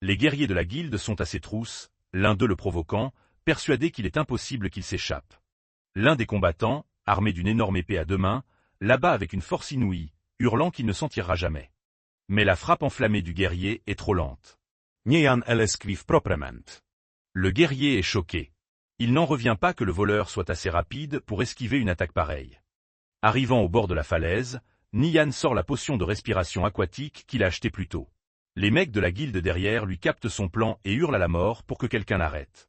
Les guerriers de la guilde sont à ses trousses, l'un d'eux le provoquant, persuadé qu'il est impossible qu'il s'échappe. L'un des combattants, armé d'une énorme épée à deux mains, l'abat avec une force inouïe, hurlant qu'il ne s'en tirera jamais. Mais la frappe enflammée du guerrier est trop lente. Nian l'esquive proprement. Le guerrier est choqué. Il n'en revient pas que le voleur soit assez rapide pour esquiver une attaque pareille. Arrivant au bord de la falaise, Nian sort la potion de respiration aquatique qu'il a achetée plus tôt. Les mecs de la guilde derrière lui captent son plan et hurlent à la mort pour que quelqu'un l'arrête.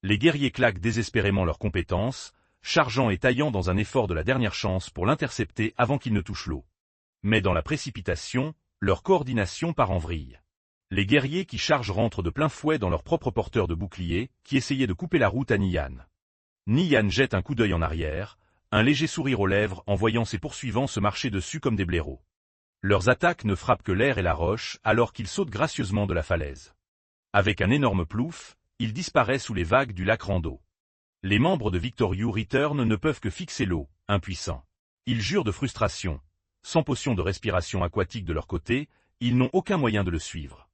Les guerriers claquent désespérément leurs compétences, chargeant et taillant dans un effort de la dernière chance pour l'intercepter avant qu'il ne touche l'eau. Mais dans la précipitation, leur coordination part en vrille. Les guerriers qui chargent rentrent de plein fouet dans leur propre porteur de bouclier, qui essayait de couper la route à Nian. Nian jette un coup d'œil en arrière, un léger sourire aux lèvres en voyant ses poursuivants se marcher dessus comme des blaireaux. Leurs attaques ne frappent que l'air et la roche alors qu'ils sautent gracieusement de la falaise. Avec un énorme plouf, il disparaît sous les vagues du lac Rando. Les membres de Victorio Return ne peuvent que fixer l'eau, impuissants. Ils jurent de frustration. Sans potion de respiration aquatique de leur côté, ils n'ont aucun moyen de le suivre.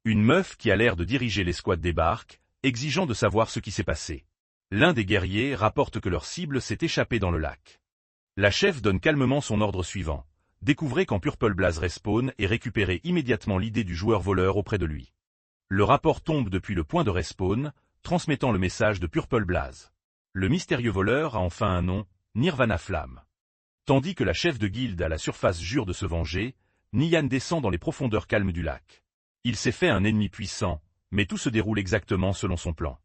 Une meuf qui a l'air de diriger l'escouade débarque, exigeant de savoir ce qui s'est passé. L'un des guerriers rapporte que leur cible s'est échappée dans le lac. La chef donne calmement son ordre suivant. Découvrez quand Purple Blaze respawn et récupérez immédiatement l'idée du joueur voleur auprès de lui. Le rapport tombe depuis le point de respawn, transmettant le message de Purple Blaze. Le mystérieux voleur a enfin un nom, Nirvana Flamme. Tandis que la chef de guilde à la surface jure de se venger, Nian descend dans les profondeurs calmes du lac. Il s'est fait un ennemi puissant, mais tout se déroule exactement selon son plan.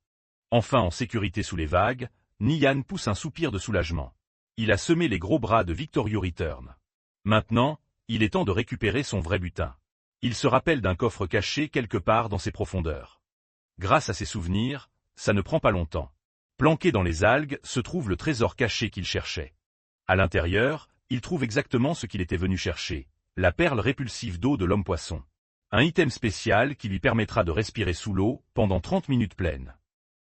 Enfin en sécurité sous les vagues, Nian pousse un soupir de soulagement. Il a semé les gros bras de Victorio Return. Maintenant, il est temps de récupérer son vrai butin. Il se rappelle d'un coffre caché quelque part dans ses profondeurs. Grâce à ses souvenirs, ça ne prend pas longtemps. Planqué dans les algues se trouve le trésor caché qu'il cherchait. À l'intérieur, il trouve exactement ce qu'il était venu chercher, la perle répulsive d'eau de l'homme-poisson. Un item spécial qui lui permettra de respirer sous l'eau pendant 30 minutes pleines.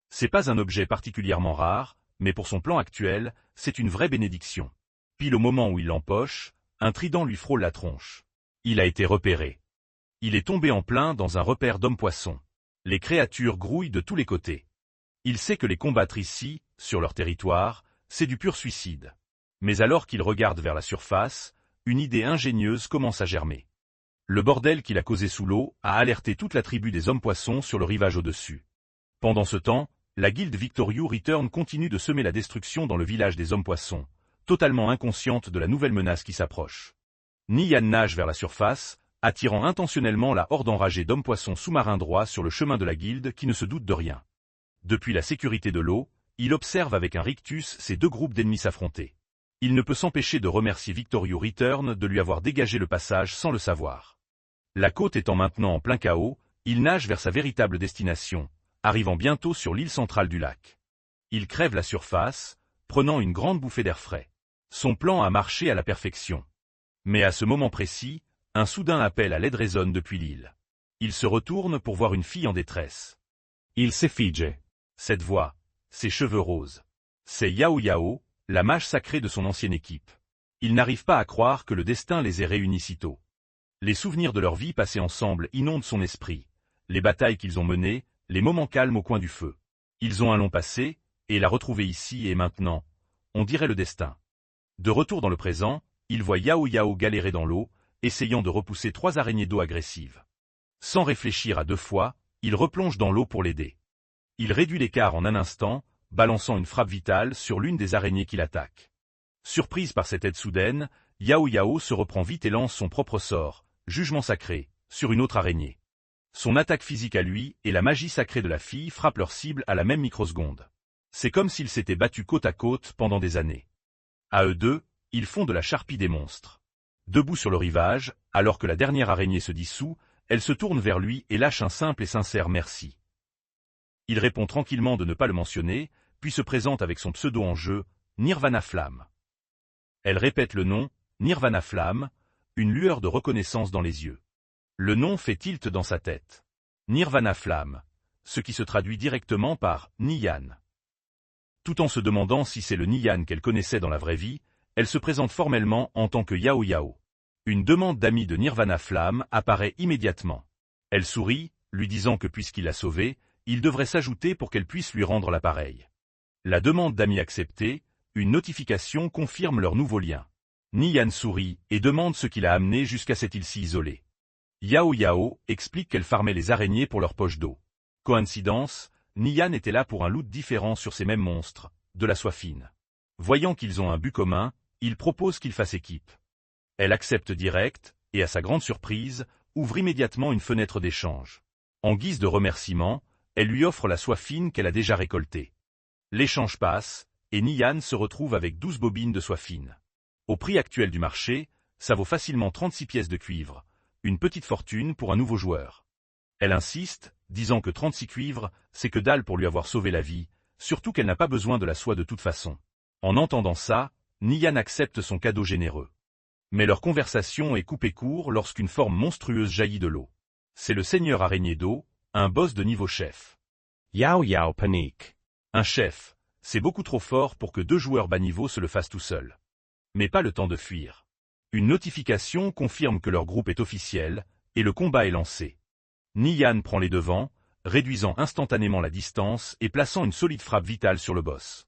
C'est pas un objet particulièrement rare, mais pour son plan actuel, c'est une vraie bénédiction. Pile au moment où il l'empoche, un trident lui frôle la tronche. Il a été repéré. Il est tombé en plein dans un repère d'hommes-poissons. Les créatures grouillent de tous les côtés. Il sait que les combattre ici, sur leur territoire, c'est du pur suicide. Mais alors qu'il regarde vers la surface, une idée ingénieuse commence à germer. Le bordel qu'il a causé sous l'eau a alerté toute la tribu des hommes-poissons sur le rivage au-dessus. Pendant ce temps, la guilde Victorio Return continue de semer la destruction dans le village des hommes-poissons, totalement inconsciente de la nouvelle menace qui s'approche. Nian nage vers la surface, attirant intentionnellement la horde enragée d'hommes-poissons sous-marins droits sur le chemin de la guilde qui ne se doute de rien. Depuis la sécurité de l'eau, il observe avec un rictus ces deux groupes d'ennemis s'affronter. Il ne peut s'empêcher de remercier Victorio Return de lui avoir dégagé le passage sans le savoir. La côte étant maintenant en plein chaos, il nage vers sa véritable destination, arrivant bientôt sur l'île centrale du lac. Il crève la surface, prenant une grande bouffée d'air frais. Son plan a marché à la perfection. Mais à ce moment précis, un soudain appel à l'aide résonne depuis l'île. Il se retourne pour voir une fille en détresse. Il s'effige. Cette voix, ses cheveux roses. C'est Yao Yao, la mage sacrée de son ancienne équipe. Il n'arrive pas à croire que le destin les ait réunis si tôt. Les souvenirs de leur vie passée ensemble inondent son esprit. Les batailles qu'ils ont menées, les moments calmes au coin du feu. Ils ont un long passé, et la retrouver ici et maintenant, on dirait le destin. De retour dans le présent, il voit Yao Yao galérer dans l'eau, essayant de repousser 3 araignées d'eau agressives. Sans réfléchir à 2 fois, il replonge dans l'eau pour l'aider. Il réduit l'écart en un instant, balançant une frappe vitale sur l'une des araignées qui l'attaque. Surprise par cette aide soudaine, Yao Yao se reprend vite et lance son propre sort, Jugement sacré, sur une autre araignée. Son attaque physique à lui et la magie sacrée de la fille frappent leur cible à la même microseconde. C'est comme s'ils s'étaient battus côte à côte pendant des années. À eux deux, ils font de la charpie des monstres. Debout sur le rivage, alors que la dernière araignée se dissout, elle se tourne vers lui et lâche un simple et sincère merci. Il répond tranquillement de ne pas le mentionner, puis se présente avec son pseudo en jeu, Nirvana Flamme. Elle répète le nom, Nirvana Flamme, une lueur de reconnaissance dans les yeux. Le nom fait tilt dans sa tête. Nirvana Flamme, ce qui se traduit directement par Niyan. Tout en se demandant si c'est le Niyan qu'elle connaissait dans la vraie vie, elle se présente formellement en tant que Yao Yao. Une demande d'amie de Nirvana Flamme apparaît immédiatement. Elle sourit, lui disant que puisqu'il l'a sauvée, il devrait s'ajouter pour qu'elle puisse lui rendre l'appareil. La demande d'amie acceptée, une notification confirme leur nouveau lien. Niyan sourit et demande ce qui l'a amené jusqu'à cette île si isolée. Yao Yao explique qu'elle farmait les araignées pour leur poche d'eau. Coïncidence, Niyan était là pour un loot différent sur ces mêmes monstres, de la soie fine. Voyant qu'ils ont un but commun, il propose qu'ils fassent équipe. Elle accepte direct, et à sa grande surprise, ouvre immédiatement une fenêtre d'échange. En guise de remerciement, elle lui offre la soie fine qu'elle a déjà récoltée. L'échange passe, et Niyan se retrouve avec 12 bobines de soie fine. Au prix actuel du marché, ça vaut facilement 36 pièces de cuivre, une petite fortune pour un nouveau joueur. Elle insiste, disant que 36 cuivres, c'est que dalle pour lui avoir sauvé la vie, surtout qu'elle n'a pas besoin de la soie de toute façon. En entendant ça, Niyan accepte son cadeau généreux. Mais leur conversation est coupée court lorsqu'une forme monstrueuse jaillit de l'eau. C'est le seigneur araignée d'eau, un boss de niveau chef. Yao Yao panique. Un chef, c'est beaucoup trop fort pour que 2 joueurs bas niveau se le fassent tout seuls. Mais pas le temps de fuir. Une notification confirme que leur groupe est officiel, et le combat est lancé. Niyan prend les devants, réduisant instantanément la distance et plaçant une solide frappe vitale sur le boss.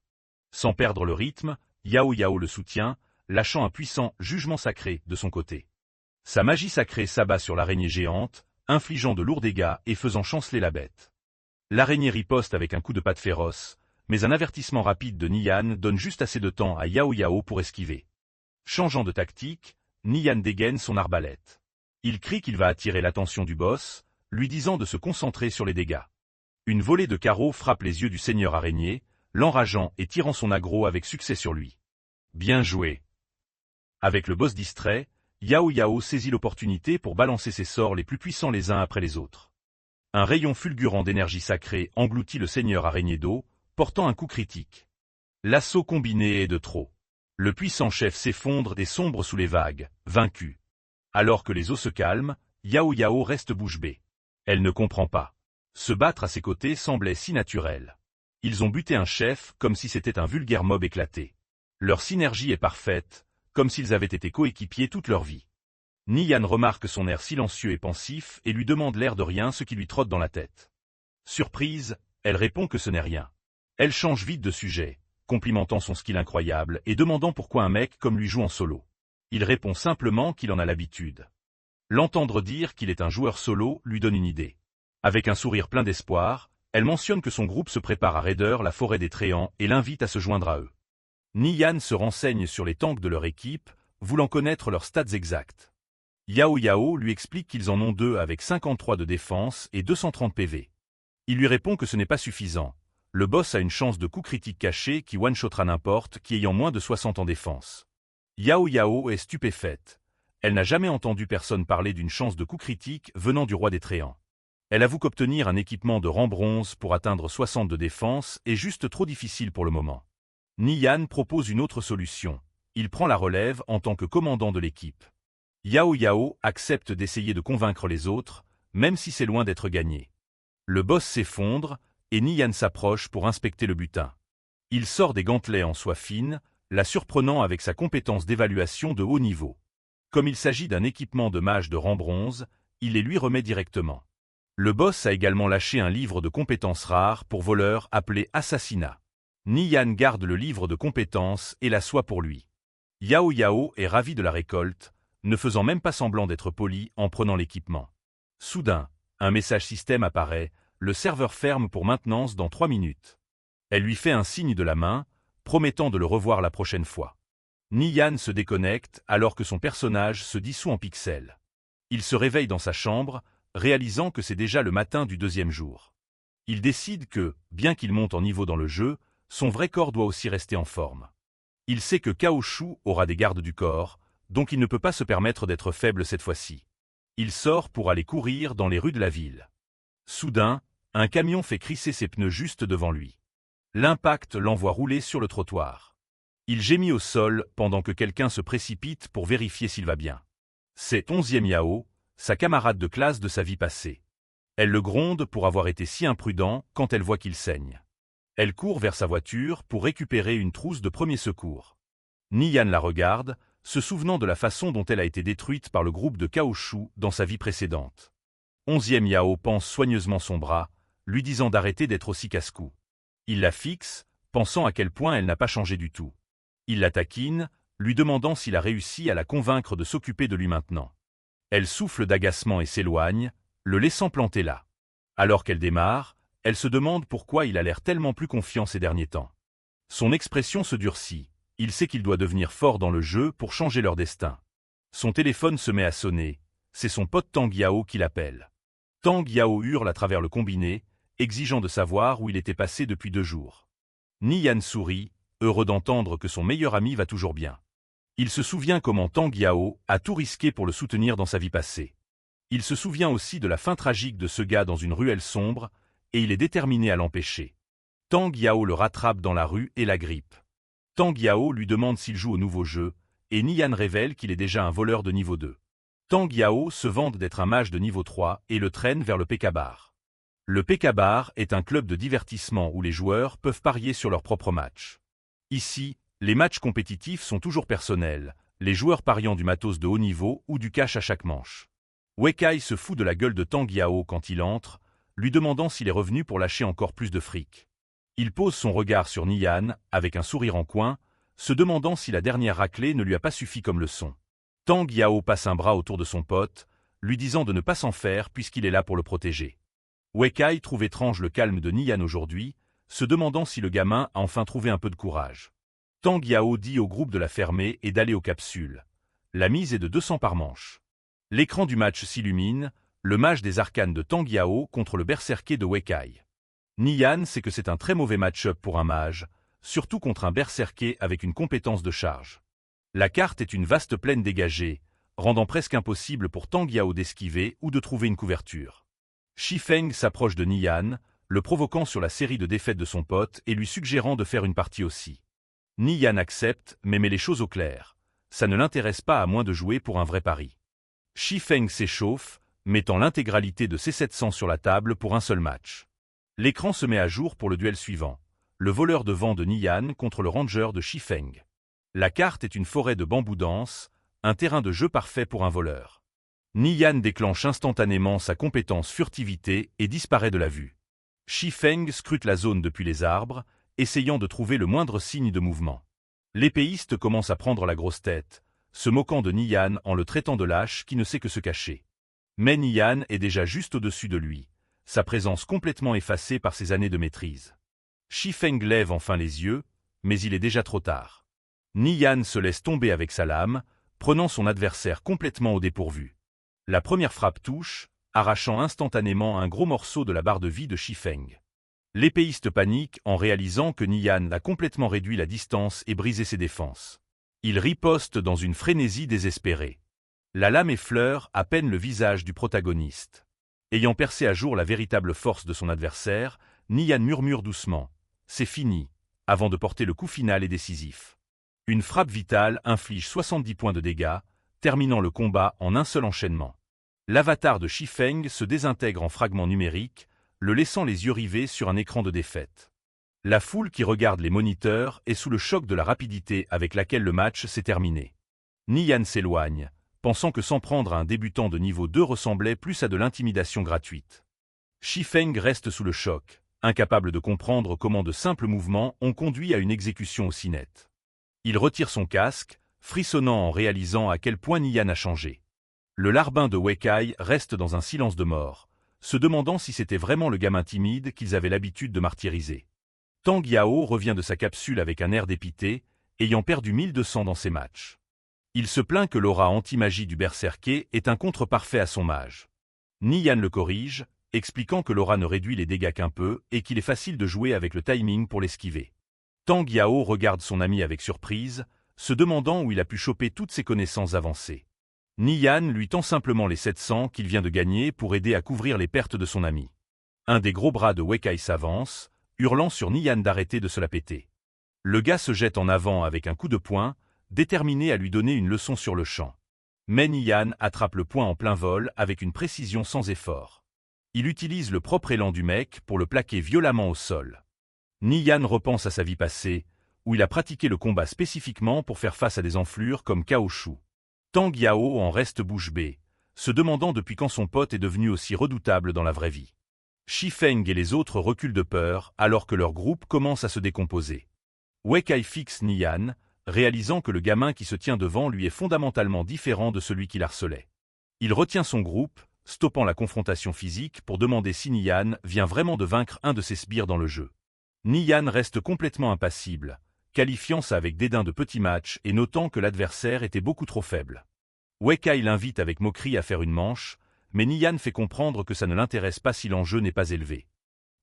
Sans perdre le rythme, Yao Yao le soutient, lâchant un puissant jugement sacré de son côté. Sa magie sacrée s'abat sur l'araignée géante, infligeant de lourds dégâts et faisant chanceler la bête. L'araignée riposte avec un coup de patte féroce, mais un avertissement rapide de Niyan donne juste assez de temps à Yao Yao pour esquiver. Changeant de tactique, Niyan dégaine son arbalète. Il crie qu'il va attirer l'attention du boss, lui disant de se concentrer sur les dégâts. Une volée de carreaux frappe les yeux du seigneur araignée, l'enrageant et tirant son aggro avec succès sur lui. Bien joué. Avec le boss distrait, Yao Yao saisit l'opportunité pour balancer ses sorts les plus puissants les uns après les autres. Un rayon fulgurant d'énergie sacrée engloutit le seigneur araignée d'eau, portant un coup critique. L'assaut combiné est de trop. Le puissant chef s'effondre et sombre sous les vagues, vaincu. Alors que les eaux se calment, Yao Yao reste bouche bée. Elle ne comprend pas. Se battre à ses côtés semblait si naturel. Ils ont buté un chef comme si c'était un vulgaire mob éclaté. Leur synergie est parfaite, comme s'ils avaient été coéquipiers toute leur vie. Niyan remarque son air silencieux et pensif et lui demande l'air de rien ce qui lui trotte dans la tête. Surprise, elle répond que ce n'est rien. Elle change vite de sujet, complimentant son skill incroyable et demandant pourquoi un mec comme lui joue en solo. Il répond simplement qu'il en a l'habitude. L'entendre dire qu'il est un joueur solo lui donne une idée. Avec un sourire plein d'espoir, elle mentionne que son groupe se prépare à Raider la forêt des Tréants et l'invite à se joindre à eux. Niyan se renseigne sur les tanks de leur équipe, voulant connaître leurs stats exacts. Yao Yao lui explique qu'ils en ont 2 avec 53 de défense et 230 PV. Il lui répond que ce n'est pas suffisant. Le boss a une chance de coup critique caché qui one-shotera n'importe qui ayant moins de 60 en défense. Yao Yao est stupéfaite. Elle n'a jamais entendu personne parler d'une chance de coup critique venant du roi des Tréants. Elle avoue qu'obtenir un équipement de rang bronze pour atteindre 60 de défense est juste trop difficile pour le moment. Niyan propose une autre solution. Il prend la relève en tant que commandant de l'équipe. Yao Yao accepte d'essayer de convaincre les autres, même si c'est loin d'être gagné. Le boss s'effondre, et Niyan s'approche pour inspecter le butin. Il sort des gantelets en soie fine, la surprenant avec sa compétence d'évaluation de haut niveau. Comme il s'agit d'un équipement de mage de rang bronze, il les lui remet directement. Le boss a également lâché un livre de compétences rares pour voleurs appelé Assassinat. Niyan garde le livre de compétences et la soie pour lui. Yao Yao est ravi de la récolte, ne faisant même pas semblant d'être poli en prenant l'équipement. Soudain, un message système apparaît, le serveur ferme pour maintenance dans 3 minutes. Elle lui fait un signe de la main, promettant de le revoir la prochaine fois. Niyan se déconnecte alors que son personnage se dissout en pixels. Il se réveille dans sa chambre, réalisant que c'est déjà le matin du 2e jour. Il décide que, bien qu'il monte en niveau dans le jeu, son vrai corps doit aussi rester en forme. Il sait que Kaoshu aura des gardes du corps, donc il ne peut pas se permettre d'être faible cette fois-ci. Il sort pour aller courir dans les rues de la ville. Soudain, un camion fait crisser ses pneus juste devant lui. L'impact l'envoie rouler sur le trottoir. Il gémit au sol pendant que quelqu'un se précipite pour vérifier s'il va bien. C'est 11e Yao, sa camarade de classe de sa vie passée. Elle le gronde pour avoir été si imprudent quand elle voit qu'il saigne. Elle court vers sa voiture pour récupérer une trousse de premier secours. Niyan la regarde, se souvenant de la façon dont elle a été détruite par le groupe de caoutchouc dans sa vie précédente. 11e Yao pense soigneusement son bras, lui disant d'arrêter d'être aussi casse-cou. Il la fixe, pensant à quel point elle n'a pas changé du tout. Il la taquine, lui demandant s'il a réussi à la convaincre de s'occuper de lui maintenant. Elle souffle d'agacement et s'éloigne, le laissant planter là. Alors qu'elle démarre, elle se demande pourquoi il a l'air tellement plus confiant ces derniers temps. Son expression se durcit, il sait qu'il doit devenir fort dans le jeu pour changer leur destin. Son téléphone se met à sonner, c'est son pote Tang Yao qui l'appelle. Tang Yao hurle à travers le combiné, exigeant de savoir où il était passé depuis 2 jours. Niyan sourit, heureux d'entendre que son meilleur ami va toujours bien. Il se souvient comment Tang Yao a tout risqué pour le soutenir dans sa vie passée. Il se souvient aussi de la fin tragique de ce gars dans une ruelle sombre, et il est déterminé à l'empêcher. Tang Yao le rattrape dans la rue et l'agrippe. Tang Yao lui demande s'il joue au nouveau jeu, et Niyan révèle qu'il est déjà un voleur de niveau 2. Tang Yao se vante d'être un mage de niveau 3 et le traîne vers le PK Bar. Le PK Bar est un club de divertissement où les joueurs peuvent parier sur leurs propres matchs. Ici, les matchs compétitifs sont toujours personnels, les joueurs pariant du matos de haut niveau ou du cash à chaque manche. Wekai se fout de la gueule de Tang Yao quand il entre, lui demandant s'il est revenu pour lâcher encore plus de fric. Il pose son regard sur Niyan, avec un sourire en coin, se demandant si la dernière raclée ne lui a pas suffi comme leçon. Tang Yao passe un bras autour de son pote, lui disant de ne pas s'en faire puisqu'il est là pour le protéger. Wekai trouve étrange le calme de Niyan aujourd'hui, se demandant si le gamin a enfin trouvé un peu de courage. Tang Yao dit au groupe de la fermer et d'aller aux capsules. La mise est de 200 par manche. L'écran du match s'illumine, le mage des arcanes de Tang Yao contre le berserker de Wekai. Niyan sait que c'est un très mauvais match-up pour un mage, surtout contre un berserker avec une compétence de charge. La carte est une vaste plaine dégagée, rendant presque impossible pour Tang Yao d'esquiver ou de trouver une couverture. Shifeng s'approche de Niyan, le provoquant sur la série de défaites de son pote et lui suggérant de faire une partie aussi. Niyan accepte, mais met les choses au clair. Ça ne l'intéresse pas à moins de jouer pour un vrai pari. Shifeng s'échauffe, mettant l'intégralité de ses 700 sur la table pour un seul match. L'écran se met à jour pour le duel suivant. Le voleur de vent de Niyan contre le ranger de Shifeng. La carte est une forêt de bambous dense, un terrain de jeu parfait pour un voleur. Niyan déclenche instantanément sa compétence furtivité et disparaît de la vue. Shifeng scrute la zone depuis les arbres, essayant de trouver le moindre signe de mouvement. L'épéiste commence à prendre la grosse tête, se moquant de Niyan en le traitant de lâche qui ne sait que se cacher. Mais Niyan est déjà juste au-dessus de lui, sa présence complètement effacée par ses années de maîtrise. Shifeng lève enfin les yeux, mais il est déjà trop tard. Niyan se laisse tomber avec sa lame, prenant son adversaire complètement au dépourvu. La première frappe touche, arrachant instantanément un gros morceau de la barre de vie de Shifeng. L'épéiste panique en réalisant que Niyan a complètement réduit la distance et brisé ses défenses. Il riposte dans une frénésie désespérée. La lame effleure à peine le visage du protagoniste. Ayant percé à jour la véritable force de son adversaire, Niyan murmure doucement « C'est fini », avant de porter le coup final et décisif. Une frappe vitale inflige 70 points de dégâts, terminant le combat en un seul enchaînement. L'avatar de Shifeng se désintègre en fragments numériques, le laissant les yeux rivés sur un écran de défaite. La foule qui regarde les moniteurs est sous le choc de la rapidité avec laquelle le match s'est terminé. Niyan s'éloigne, pensant que s'en prendre à un débutant de niveau 2 ressemblait plus à de l'intimidation gratuite. Shifeng reste sous le choc, incapable de comprendre comment de simples mouvements ont conduit à une exécution aussi nette. Il retire son casque, frissonnant en réalisant à quel point Niyan a changé. Le larbin de Wekai reste dans un silence de mort, se demandant si c'était vraiment le gamin timide qu'ils avaient l'habitude de martyriser. Tang Yao revient de sa capsule avec un air dépité, ayant perdu 1200 dans ses matchs. Il se plaint que l'aura anti-magie du berserker est un contre parfait à son mage. Niyan le corrige, expliquant que l'aura ne réduit les dégâts qu'un peu et qu'il est facile de jouer avec le timing pour l'esquiver. Tang Yao regarde son ami avec surprise, se demandant où il a pu choper toutes ses connaissances avancées. Niyan lui tend simplement les 700 qu'il vient de gagner pour aider à couvrir les pertes de son ami. Un des gros bras de Wekai s'avance, hurlant sur Niyan d'arrêter de se la péter. Le gars se jette en avant avec un coup de poing, déterminé à lui donner une leçon sur le champ. Mais Nian attrape le poing en plein vol avec une précision sans effort. Il utilise le propre élan du mec pour le plaquer violemment au sol. Nian repense à sa vie passée, où il a pratiqué le combat spécifiquement pour faire face à des enflures comme Cao Shu. Tang Yao en reste bouche bée, se demandant depuis quand son pote est devenu aussi redoutable dans la vraie vie. Shi Feng et les autres reculent de peur alors que leur groupe commence à se décomposer. Wei Kai fixe Nian, réalisant que le gamin qui se tient devant lui est fondamentalement différent de celui qui l'harcelait. Il retient son groupe, stoppant la confrontation physique pour demander si Nian vient vraiment de vaincre un de ses sbires dans le jeu. Nian reste complètement impassible, qualifiant ça avec dédain de petit match et notant que l'adversaire était beaucoup trop faible. Wei Kai l'invite avec moquerie à faire une manche, mais Nian fait comprendre que ça ne l'intéresse pas si l'enjeu n'est pas élevé.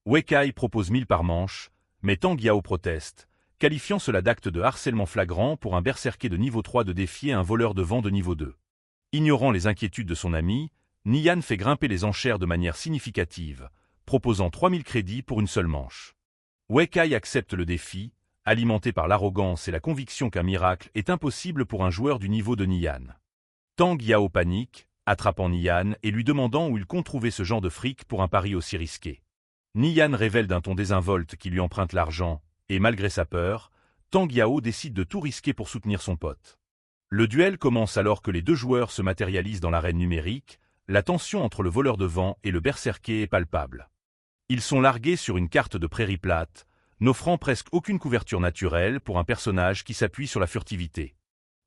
Wei Kai propose 1000 par manche, mais Tang Yao proteste, qualifiant cela d'acte de harcèlement flagrant pour un berserker de niveau 3 de défier un voleur de vent de niveau 2. Ignorant les inquiétudes de son ami, Nian fait grimper les enchères de manière significative, proposant 3000 crédits pour une seule manche. Wei Kai accepte le défi, alimenté par l'arrogance et la conviction qu'un miracle est impossible pour un joueur du niveau de Nian. Tang Yao panique, attrapant Nian et lui demandant où il compte trouver ce genre de fric pour un pari aussi risqué. Nian révèle d'un ton désinvolte qu'il lui emprunte l'argent, et malgré sa peur, Tang Yao décide de tout risquer pour soutenir son pote. Le duel commence alors que les deux joueurs se matérialisent dans l'arène numérique, la tension entre le voleur de vent et le berserker est palpable. Ils sont largués sur une carte de prairie plate, n'offrant presque aucune couverture naturelle pour un personnage qui s'appuie sur la furtivité.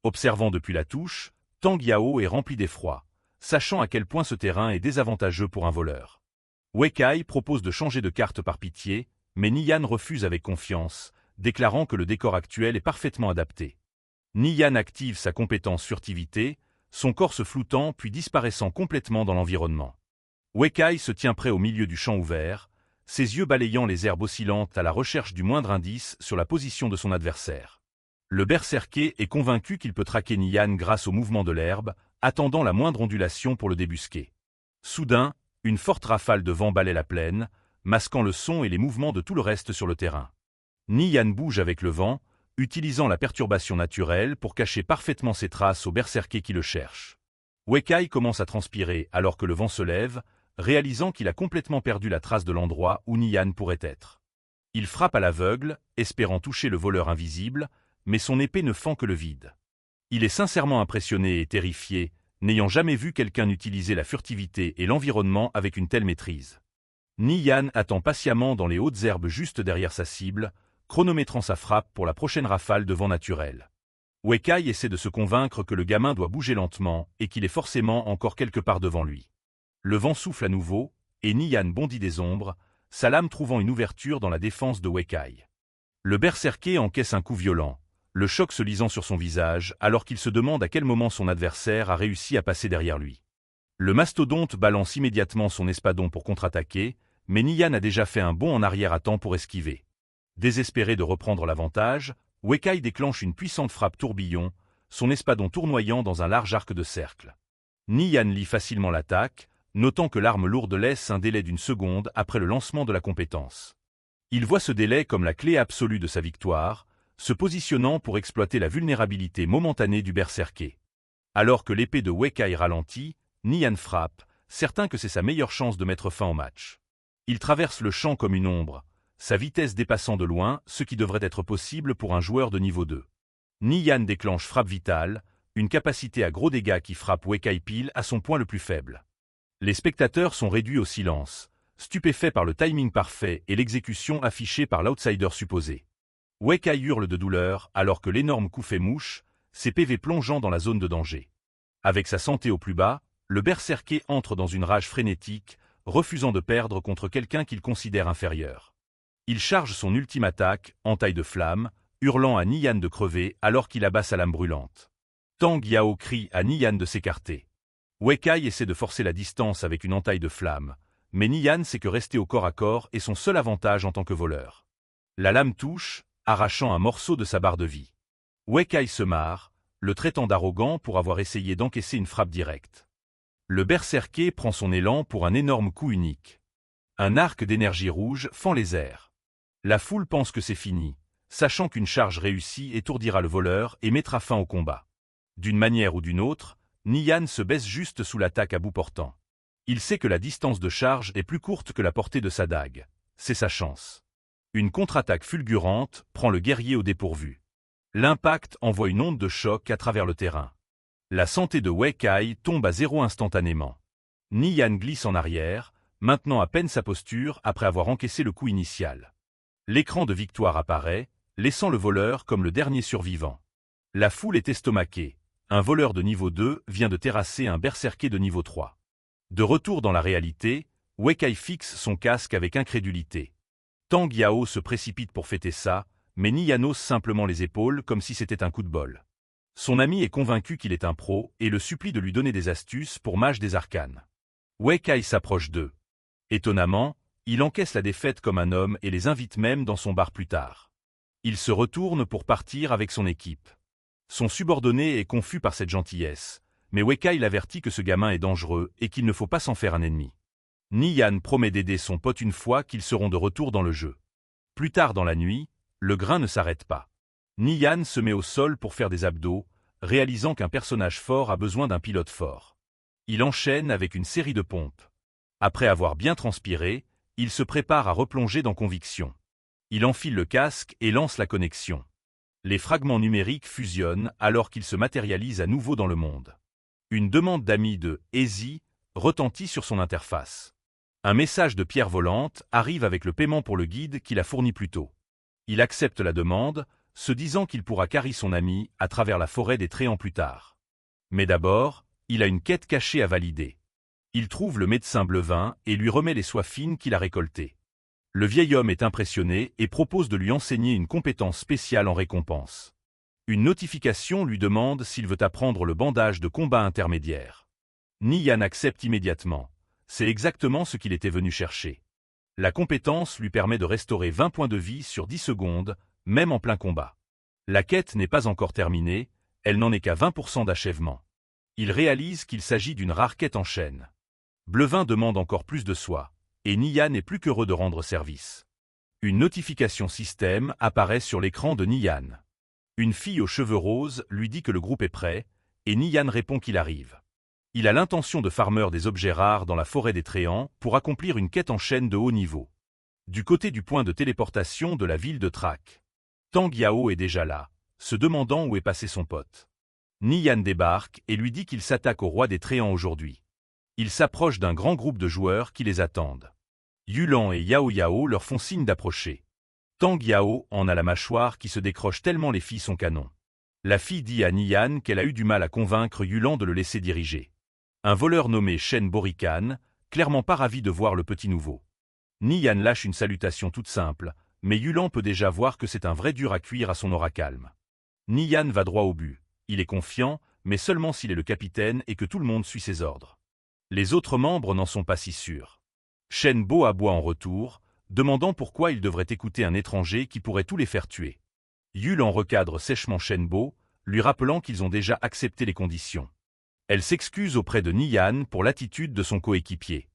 Observant depuis la touche, Tang Yao est rempli d'effroi, sachant à quel point ce terrain est désavantageux pour un voleur. Wei Kai propose de changer de carte par pitié, mais Nian refuse avec confiance, déclarant que le décor actuel est parfaitement adapté. Nian active sa compétence furtivité, son corps se floutant puis disparaissant complètement dans l'environnement. Wei Kai se tient prêt au milieu du champ ouvert, ses yeux balayant les herbes oscillantes à la recherche du moindre indice sur la position de son adversaire. Le berserker est convaincu qu'il peut traquer Nian grâce au mouvement de l'herbe, attendant la moindre ondulation pour le débusquer. Soudain, une forte rafale de vent balaie la plaine, masquant le son et les mouvements de tout le reste sur le terrain. Nian bouge avec le vent, utilisant la perturbation naturelle pour cacher parfaitement ses traces au berserker qui le cherche. Wei Kai commence à transpirer alors que le vent se lève, réalisant qu'il a complètement perdu la trace de l'endroit où Nian pourrait être. Il frappe à l'aveugle, espérant toucher le voleur invisible, mais son épée ne fend que le vide. Il est sincèrement impressionné et terrifié, n'ayant jamais vu quelqu'un utiliser la furtivité et l'environnement avec une telle maîtrise. Nian attend patiemment dans les hautes herbes juste derrière sa cible, chronométrant sa frappe pour la prochaine rafale de vent naturel. Wei Kai essaie de se convaincre que le gamin doit bouger lentement et qu'il est forcément encore quelque part devant lui. Le vent souffle à nouveau, et Nian bondit des ombres, sa lame trouvant une ouverture dans la défense de Wei Kai. Le berserker encaisse un coup violent, le choc se lisant sur son visage alors qu'il se demande à quel moment son adversaire a réussi à passer derrière lui. Le mastodonte balance immédiatement son espadon pour contre-attaquer, mais Nian a déjà fait un bond en arrière à temps pour esquiver. Désespéré de reprendre l'avantage, Wei Kai déclenche une puissante frappe tourbillon, son espadon tournoyant dans un large arc de cercle. Nian lit facilement l'attaque, notant que l'arme lourde laisse un délai d'une seconde après le lancement de la compétence. Il voit ce délai comme la clé absolue de sa victoire, se positionnant pour exploiter la vulnérabilité momentanée du berserker. Alors que l'épée de Wei Kai ralentit, Nian frappe, certain que c'est sa meilleure chance de mettre fin au match. Il traverse le champ comme une ombre, sa vitesse dépassant de loin ce qui devrait être possible pour un joueur de niveau 2. Nian déclenche frappe vitale, une capacité à gros dégâts qui frappe Wei Kai pile à son point le plus faible. Les spectateurs sont réduits au silence, stupéfaits par le timing parfait et l'exécution affichée par l'outsider supposé. Wei Kai hurle de douleur alors que l'énorme coup fait mouche, ses PV plongeant dans la zone de danger. Avec sa santé au plus bas, le berserker entre dans une rage frénétique, refusant de perdre contre quelqu'un qu'il considère inférieur. Il charge son ultime attaque, entaille de flamme, hurlant à Nian de crever alors qu'il abat sa lame brûlante. Tang Yao crie à Nian de s'écarter. Wei Kai essaie de forcer la distance avec une entaille de flamme, mais Nian sait que rester au corps à corps est son seul avantage en tant que voleur. La lame touche, arrachant un morceau de sa barre de vie. Wei Kai se marre, le traitant d'arrogant pour avoir essayé d'encaisser une frappe directe. Le berserker prend son élan pour un énorme coup unique. Un arc d'énergie rouge fend les airs. La foule pense que c'est fini, sachant qu'une charge réussie étourdira le voleur et mettra fin au combat. D'une manière ou d'une autre, Nian se baisse juste sous l'attaque à bout portant. Il sait que la distance de charge est plus courte que la portée de sa dague. C'est sa chance. Une contre-attaque fulgurante prend le guerrier au dépourvu. L'impact envoie une onde de choc à travers le terrain. La santé de Wei Kai tombe à zéro instantanément. Nian glisse en arrière, maintenant à peine sa posture après avoir encaissé le coup initial. L'écran de victoire apparaît, laissant le voleur comme le dernier survivant. La foule est estomaquée. Un voleur de niveau 2 vient de terrasser un berserker de niveau 3. De retour dans la réalité, Wei Kai fixe son casque avec incrédulité. Tang Yao se précipite pour fêter ça, mais Nian hausse simplement les épaules comme si c'était un coup de bol. Son ami est convaincu qu'il est un pro et le supplie de lui donner des astuces pour mage des arcanes. Wei Kai s'approche d'eux. Étonnamment, il encaisse la défaite comme un homme et les invite même dans son bar plus tard. Il se retourne pour partir avec son équipe. Son subordonné est confus par cette gentillesse, mais Wei Kai l'avertit que ce gamin est dangereux et qu'il ne faut pas s'en faire un ennemi. Nian promet d'aider son pote une fois qu'ils seront de retour dans le jeu. Plus tard dans la nuit, le grain ne s'arrête pas. Nian se met au sol pour faire des abdos, réalisant qu'un personnage fort a besoin d'un pilote fort. Il enchaîne avec une série de pompes. Après avoir bien transpiré, il se prépare à replonger dans Conviction. Il enfile le casque et lance la connexion. Les fragments numériques fusionnent alors qu'il se matérialise à nouveau dans le monde. Une demande d'amis de Easy retentit sur son interface. Un message de pierre volante arrive avec le paiement pour le guide qu'il a fourni plus tôt. Il accepte la demande, se disant qu'il pourra carry son ami à travers la forêt des Tréants plus tard. Mais d'abord, il a une quête cachée à valider. Il trouve le médecin Blevin et lui remet les soies fines qu'il a récoltées. Le vieil homme est impressionné et propose de lui enseigner une compétence spéciale en récompense. Une notification lui demande s'il veut apprendre le bandage de combat intermédiaire. Nian accepte immédiatement. C'est exactement ce qu'il était venu chercher. La compétence lui permet de restaurer 20 points de vie sur 10 secondes, même en plein combat. La quête n'est pas encore terminée, elle n'en est qu'à 20% d'achèvement. Il réalise qu'il s'agit d'une rare quête en chaîne. Blevin demande encore plus de soie, et Nian est plus qu'heureux de rendre service. Une notification système apparaît sur l'écran de Nian. Une fille aux cheveux roses lui dit que le groupe est prêt, et Nian répond qu'il arrive. Il a l'intention de farmer des objets rares dans la forêt des Tréants pour accomplir une quête en chaîne de haut niveau. Du côté du point de téléportation de la ville de Thrak. Tang Yao est déjà là, se demandant où est passé son pote. Nian débarque et lui dit qu'il s'attaque au roi des Tréants aujourd'hui. Il s'approche d'un grand groupe de joueurs qui les attendent. Yulan et Yao Yao leur font signe d'approcher. Tang Yao en a la mâchoire qui se décroche tellement les filles sont canons. La fille dit à Nian qu'elle a eu du mal à convaincre Yulan de le laisser diriger. Un voleur nommé Shen Borikan, clairement pas ravi de voir le petit nouveau. Nian lâche une salutation toute simple, mais Yulan peut déjà voir que c'est un vrai dur à cuire à son aura calme. Nian va droit au but. Il est confiant, mais seulement s'il est le capitaine et que tout le monde suit ses ordres. Les autres membres n'en sont pas si sûrs. Shen Bo aboie en retour, demandant pourquoi il devrait écouter un étranger qui pourrait tous les faire tuer. Yulan recadre sèchement Shen Bo, lui rappelant qu'ils ont déjà accepté les conditions. Elle s'excuse auprès de Nian pour l'attitude de son coéquipier.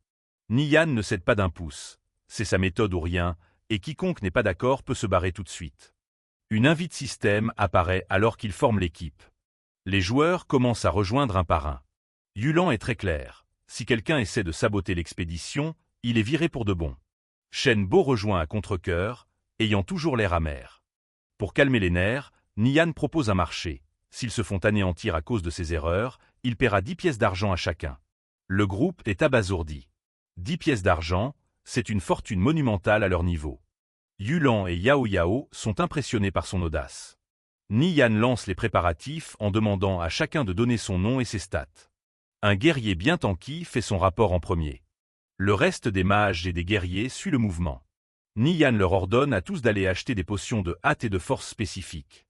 Nian ne cède pas d'un pouce. C'est sa méthode ou rien, et quiconque n'est pas d'accord peut se barrer tout de suite. Une invite système apparaît alors qu'ils forment l'équipe. Les joueurs commencent à rejoindre un par un. Yulan est très clair. Si quelqu'un essaie de saboter l'expédition, il est viré pour de bon. Shen Bo rejoint à contre-cœur, ayant toujours l'air amer. Pour calmer les nerfs, Nian propose un marché. S'ils se font anéantir à cause de ses erreurs, il paiera 10 pièces d'argent à chacun. Le groupe est abasourdi. 10 pièces d'argent, c'est une fortune monumentale à leur niveau. Yulan et Yao Yao sont impressionnés par son audace. Nian lance les préparatifs en demandant à chacun de donner son nom et ses stats. Un guerrier bien tanky fait son rapport en premier. Le reste des mages et des guerriers suit le mouvement. Nian leur ordonne à tous d'aller acheter des potions de hâte et de force spécifiques.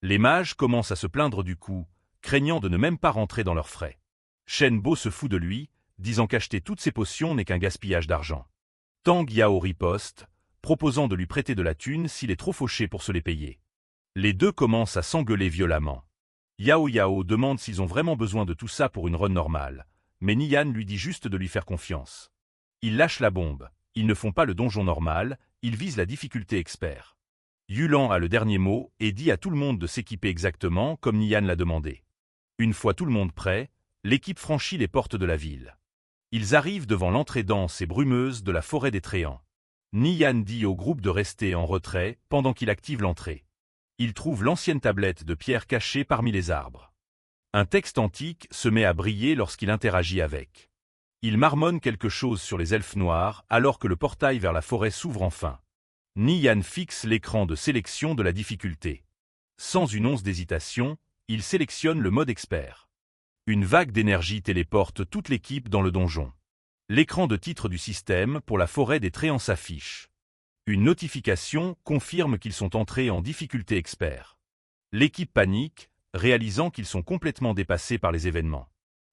Les mages commencent à se plaindre du coup, craignant de ne même pas rentrer dans leurs frais. Shen Bo se fout de lui, disant qu'acheter toutes ces potions n'est qu'un gaspillage d'argent. Tang Yao riposte, proposant de lui prêter de la thune s'il est trop fauché pour se les payer. Les deux commencent à s'engueuler violemment. Yao Yao demande s'ils ont vraiment besoin de tout ça pour une run normale, mais Nian lui dit juste de lui faire confiance. Ils lâchent la bombe, ils ne font pas le donjon normal, ils visent la difficulté expert. Yulan a le dernier mot et dit à tout le monde de s'équiper exactement comme Niyan l'a demandé. Une fois tout le monde prêt, l'équipe franchit les portes de la ville. Ils arrivent devant l'entrée dense et brumeuse de la forêt des Tréants. Niyan dit au groupe de rester en retrait pendant qu'il active l'entrée. Il trouve l'ancienne tablette de pierre cachée parmi les arbres. Un texte antique se met à briller lorsqu'il interagit avec. Il marmonne quelque chose sur les elfes noirs alors que le portail vers la forêt s'ouvre enfin. Niyan fixe l'écran de sélection de la difficulté. Sans une once d'hésitation, il sélectionne le mode expert. Une vague d'énergie téléporte toute l'équipe dans le donjon. L'écran de titre du système pour la forêt des Tréants s'affiche. Une notification confirme qu'ils sont entrés en difficulté expert. L'équipe panique, réalisant qu'ils sont complètement dépassés par les événements.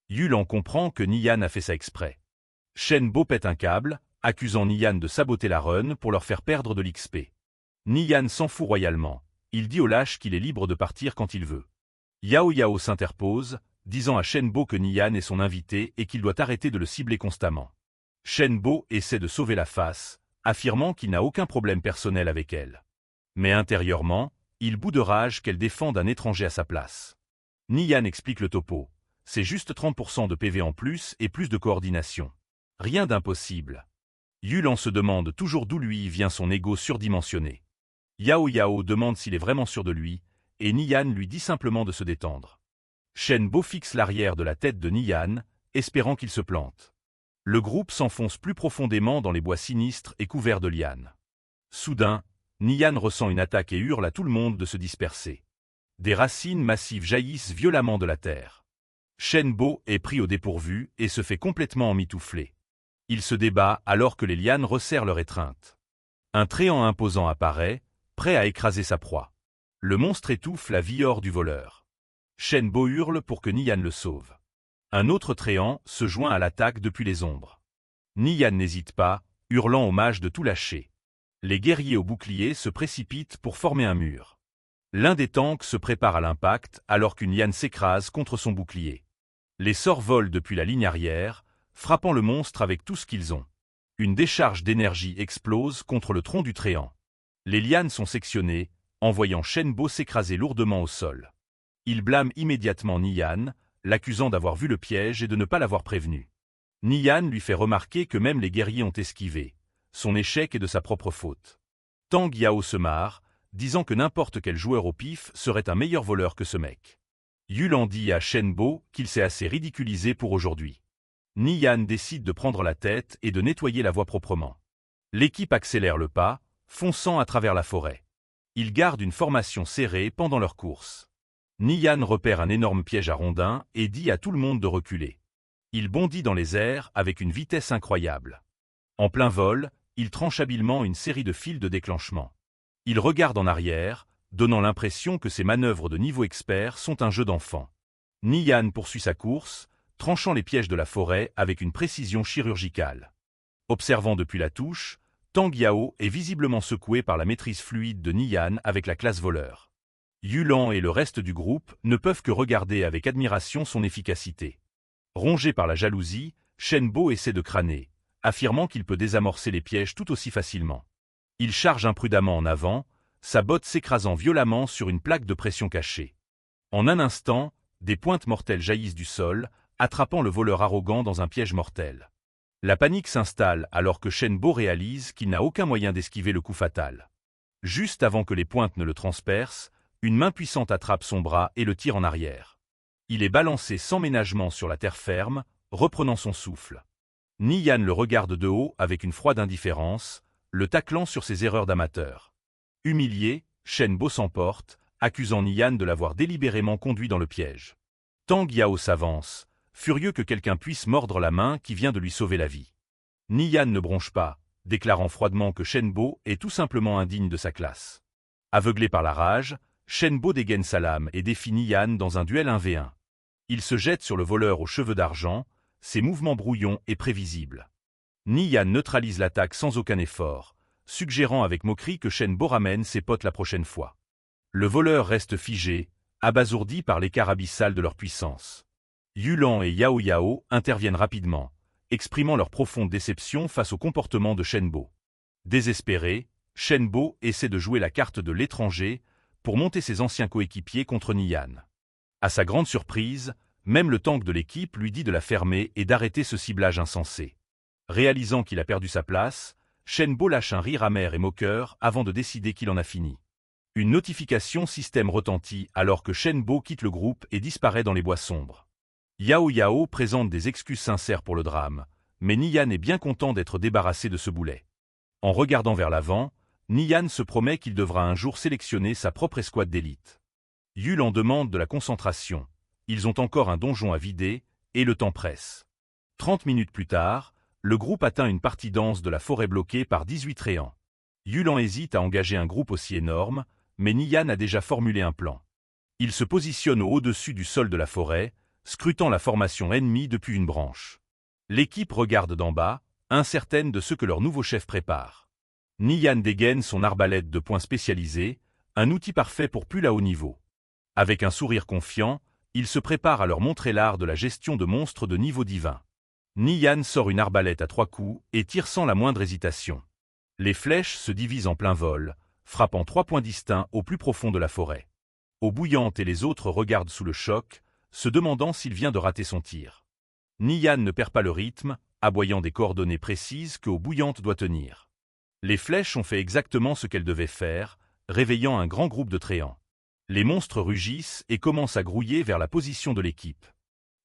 Yulan comprend que Niyan a fait ça exprès. Shenbo pète un câble, accusant Niyan de saboter la run pour leur faire perdre de l'XP. Niyan s'en fout royalement. Il dit au lâche qu'il est libre de partir quand il veut. Yao Yao s'interpose, disant à Shenbo que Niyan est son invité et qu'il doit arrêter de le cibler constamment. Shenbo essaie de sauver la face, affirmant qu'il n'a aucun problème personnel avec elle. Mais intérieurement, il bout de rage qu'elle défende un étranger à sa place. Niyan explique le topo. C'est juste 30% de PV en plus et plus de coordination. Rien d'impossible. Yulan se demande toujours d'où lui vient son ego surdimensionné. Yao Yao demande s'il est vraiment sûr de lui, et Niyan lui dit simplement de se détendre. Shenbo fixe l'arrière de la tête de Niyan, espérant qu'il se plante. Le groupe s'enfonce plus profondément dans les bois sinistres et couverts de lianes. Soudain, Niyan ressent une attaque et hurle à tout le monde de se disperser. Des racines massives jaillissent violemment de la terre. Shenbo est pris au dépourvu et se fait complètement emmitoufler. Il se débat alors que les lianes resserrent leur étreinte. Un tréant imposant apparaît, prêt à écraser sa proie. Le monstre étouffe la vie hors du voleur. Shenbo hurle pour que Niyan le sauve. Un autre tréant se joint à l'attaque depuis les ombres. Niyan n'hésite pas, hurlant au mage de tout lâcher. Les guerriers au bouclier se précipitent pour former un mur. L'un des tanks se prépare à l'impact alors qu'une liane s'écrase contre son bouclier. Les sorts volent depuis la ligne arrière, frappant le monstre avec tout ce qu'ils ont. Une décharge d'énergie explose contre le tronc du tréant. Les lianes sont sectionnées, envoyant Shenbo s'écraser lourdement au sol. Il blâme immédiatement Niyan, l'accusant d'avoir vu le piège et de ne pas l'avoir prévenu. Niyan lui fait remarquer que même les guerriers ont esquivé. Son échec est de sa propre faute. Tang Yao se marre, disant que n'importe quel joueur au pif serait un meilleur voleur que ce mec. Yulan dit à Shenbo qu'il s'est assez ridiculisé pour aujourd'hui. Niyan décide de prendre la tête et de nettoyer la voie proprement. L'équipe accélère le pas, fonçant à travers la forêt. Ils gardent une formation serrée pendant leur course. Niyan repère un énorme piège à rondins et dit à tout le monde de reculer. Il bondit dans les airs avec une vitesse incroyable. En plein vol, il tranche habilement une série de fils de déclenchement. Il regarde en arrière, donnant l'impression que ses manœuvres de niveau expert sont un jeu d'enfant. Niyan poursuit sa course, tranchant les pièges de la forêt avec une précision chirurgicale. Observant depuis la touche, Tang Yao est visiblement secoué par la maîtrise fluide de Niyan avec la classe voleur. Yulan et le reste du groupe ne peuvent que regarder avec admiration son efficacité. Rongé par la jalousie, Shenbo essaie de crâner, affirmant qu'il peut désamorcer les pièges tout aussi facilement. Il charge imprudemment en avant, sa botte s'écrasant violemment sur une plaque de pression cachée. En un instant, des pointes mortelles jaillissent du sol, attrapant le voleur arrogant dans un piège mortel. La panique s'installe alors que Shenbo réalise qu'il n'a aucun moyen d'esquiver le coup fatal. Juste avant que les pointes ne le transpercent, une main puissante attrape son bras et le tire en arrière. Il est balancé sans ménagement sur la terre ferme, reprenant son souffle. Niyan le regarde de haut avec une froide indifférence, le taclant sur ses erreurs d'amateur. Humilié, Shenbo s'emporte, accusant Niyan de l'avoir délibérément conduit dans le piège. Tang Yao s'avance, furieux que quelqu'un puisse mordre la main qui vient de lui sauver la vie. Niyan ne bronche pas, déclarant froidement que Shenbo est tout simplement indigne de sa classe. Aveuglé par la rage, Shenbo dégaine sa lame et défie Niyan dans un duel 1v1. Il se jette sur le voleur aux cheveux d'argent, ses mouvements brouillons et prévisibles. Niyan neutralise l'attaque sans aucun effort, suggérant avec moquerie que Shenbo ramène ses potes la prochaine fois. Le voleur reste figé, abasourdi par l'écart abyssal de leur puissance. Yulan et Yao Yao interviennent rapidement, exprimant leur profonde déception face au comportement de Shenbo. Désespéré, Shenbo essaie de jouer la carte de l'étranger pour monter ses anciens coéquipiers contre Nian. À sa grande surprise, même le tank de l'équipe lui dit de la fermer et d'arrêter ce ciblage insensé. Réalisant qu'il a perdu sa place, Shenbo lâche un rire amer et moqueur avant de décider qu'il en a fini. Une notification système retentit alors que Shenbo quitte le groupe et disparaît dans les bois sombres. Yao Yao présente des excuses sincères pour le drame, mais Nian est bien content d'être débarrassé de ce boulet. En regardant vers l'avant, Nian se promet qu'il devra un jour sélectionner sa propre escouade d'élite. Yul en demande de la concentration. Ils ont encore un donjon à vider, et le temps presse. 30 minutes plus tard, le groupe atteint une partie dense de la forêt bloquée par 18 tréants. Yulan hésite à engager un groupe aussi énorme, mais Nian a déjà formulé un plan. Il se positionne au-dessus du sol de la forêt, scrutant la formation ennemie depuis une branche. L'équipe regarde d'en bas, incertaine de ce que leur nouveau chef prépare. Nian dégaine son arbalète de poing spécialisée, un outil parfait pour plus haut niveau. Avec un sourire confiant, il se prépare à leur montrer l'art de la gestion de monstres de niveau divin. Nian sort une arbalète à 3 coups et tire sans la moindre hésitation. Les flèches se divisent en plein vol, frappant 3 points distincts au plus profond de la forêt. Eau bouillante et les autres regardent sous le choc, se demandant s'il vient de rater son tir. Nian ne perd pas le rythme, aboyant des coordonnées précises que Eau bouillante doit tenir. Les flèches ont fait exactement ce qu'elles devaient faire, réveillant un grand groupe de tréants. Les monstres rugissent et commencent à grouiller vers la position de l'équipe.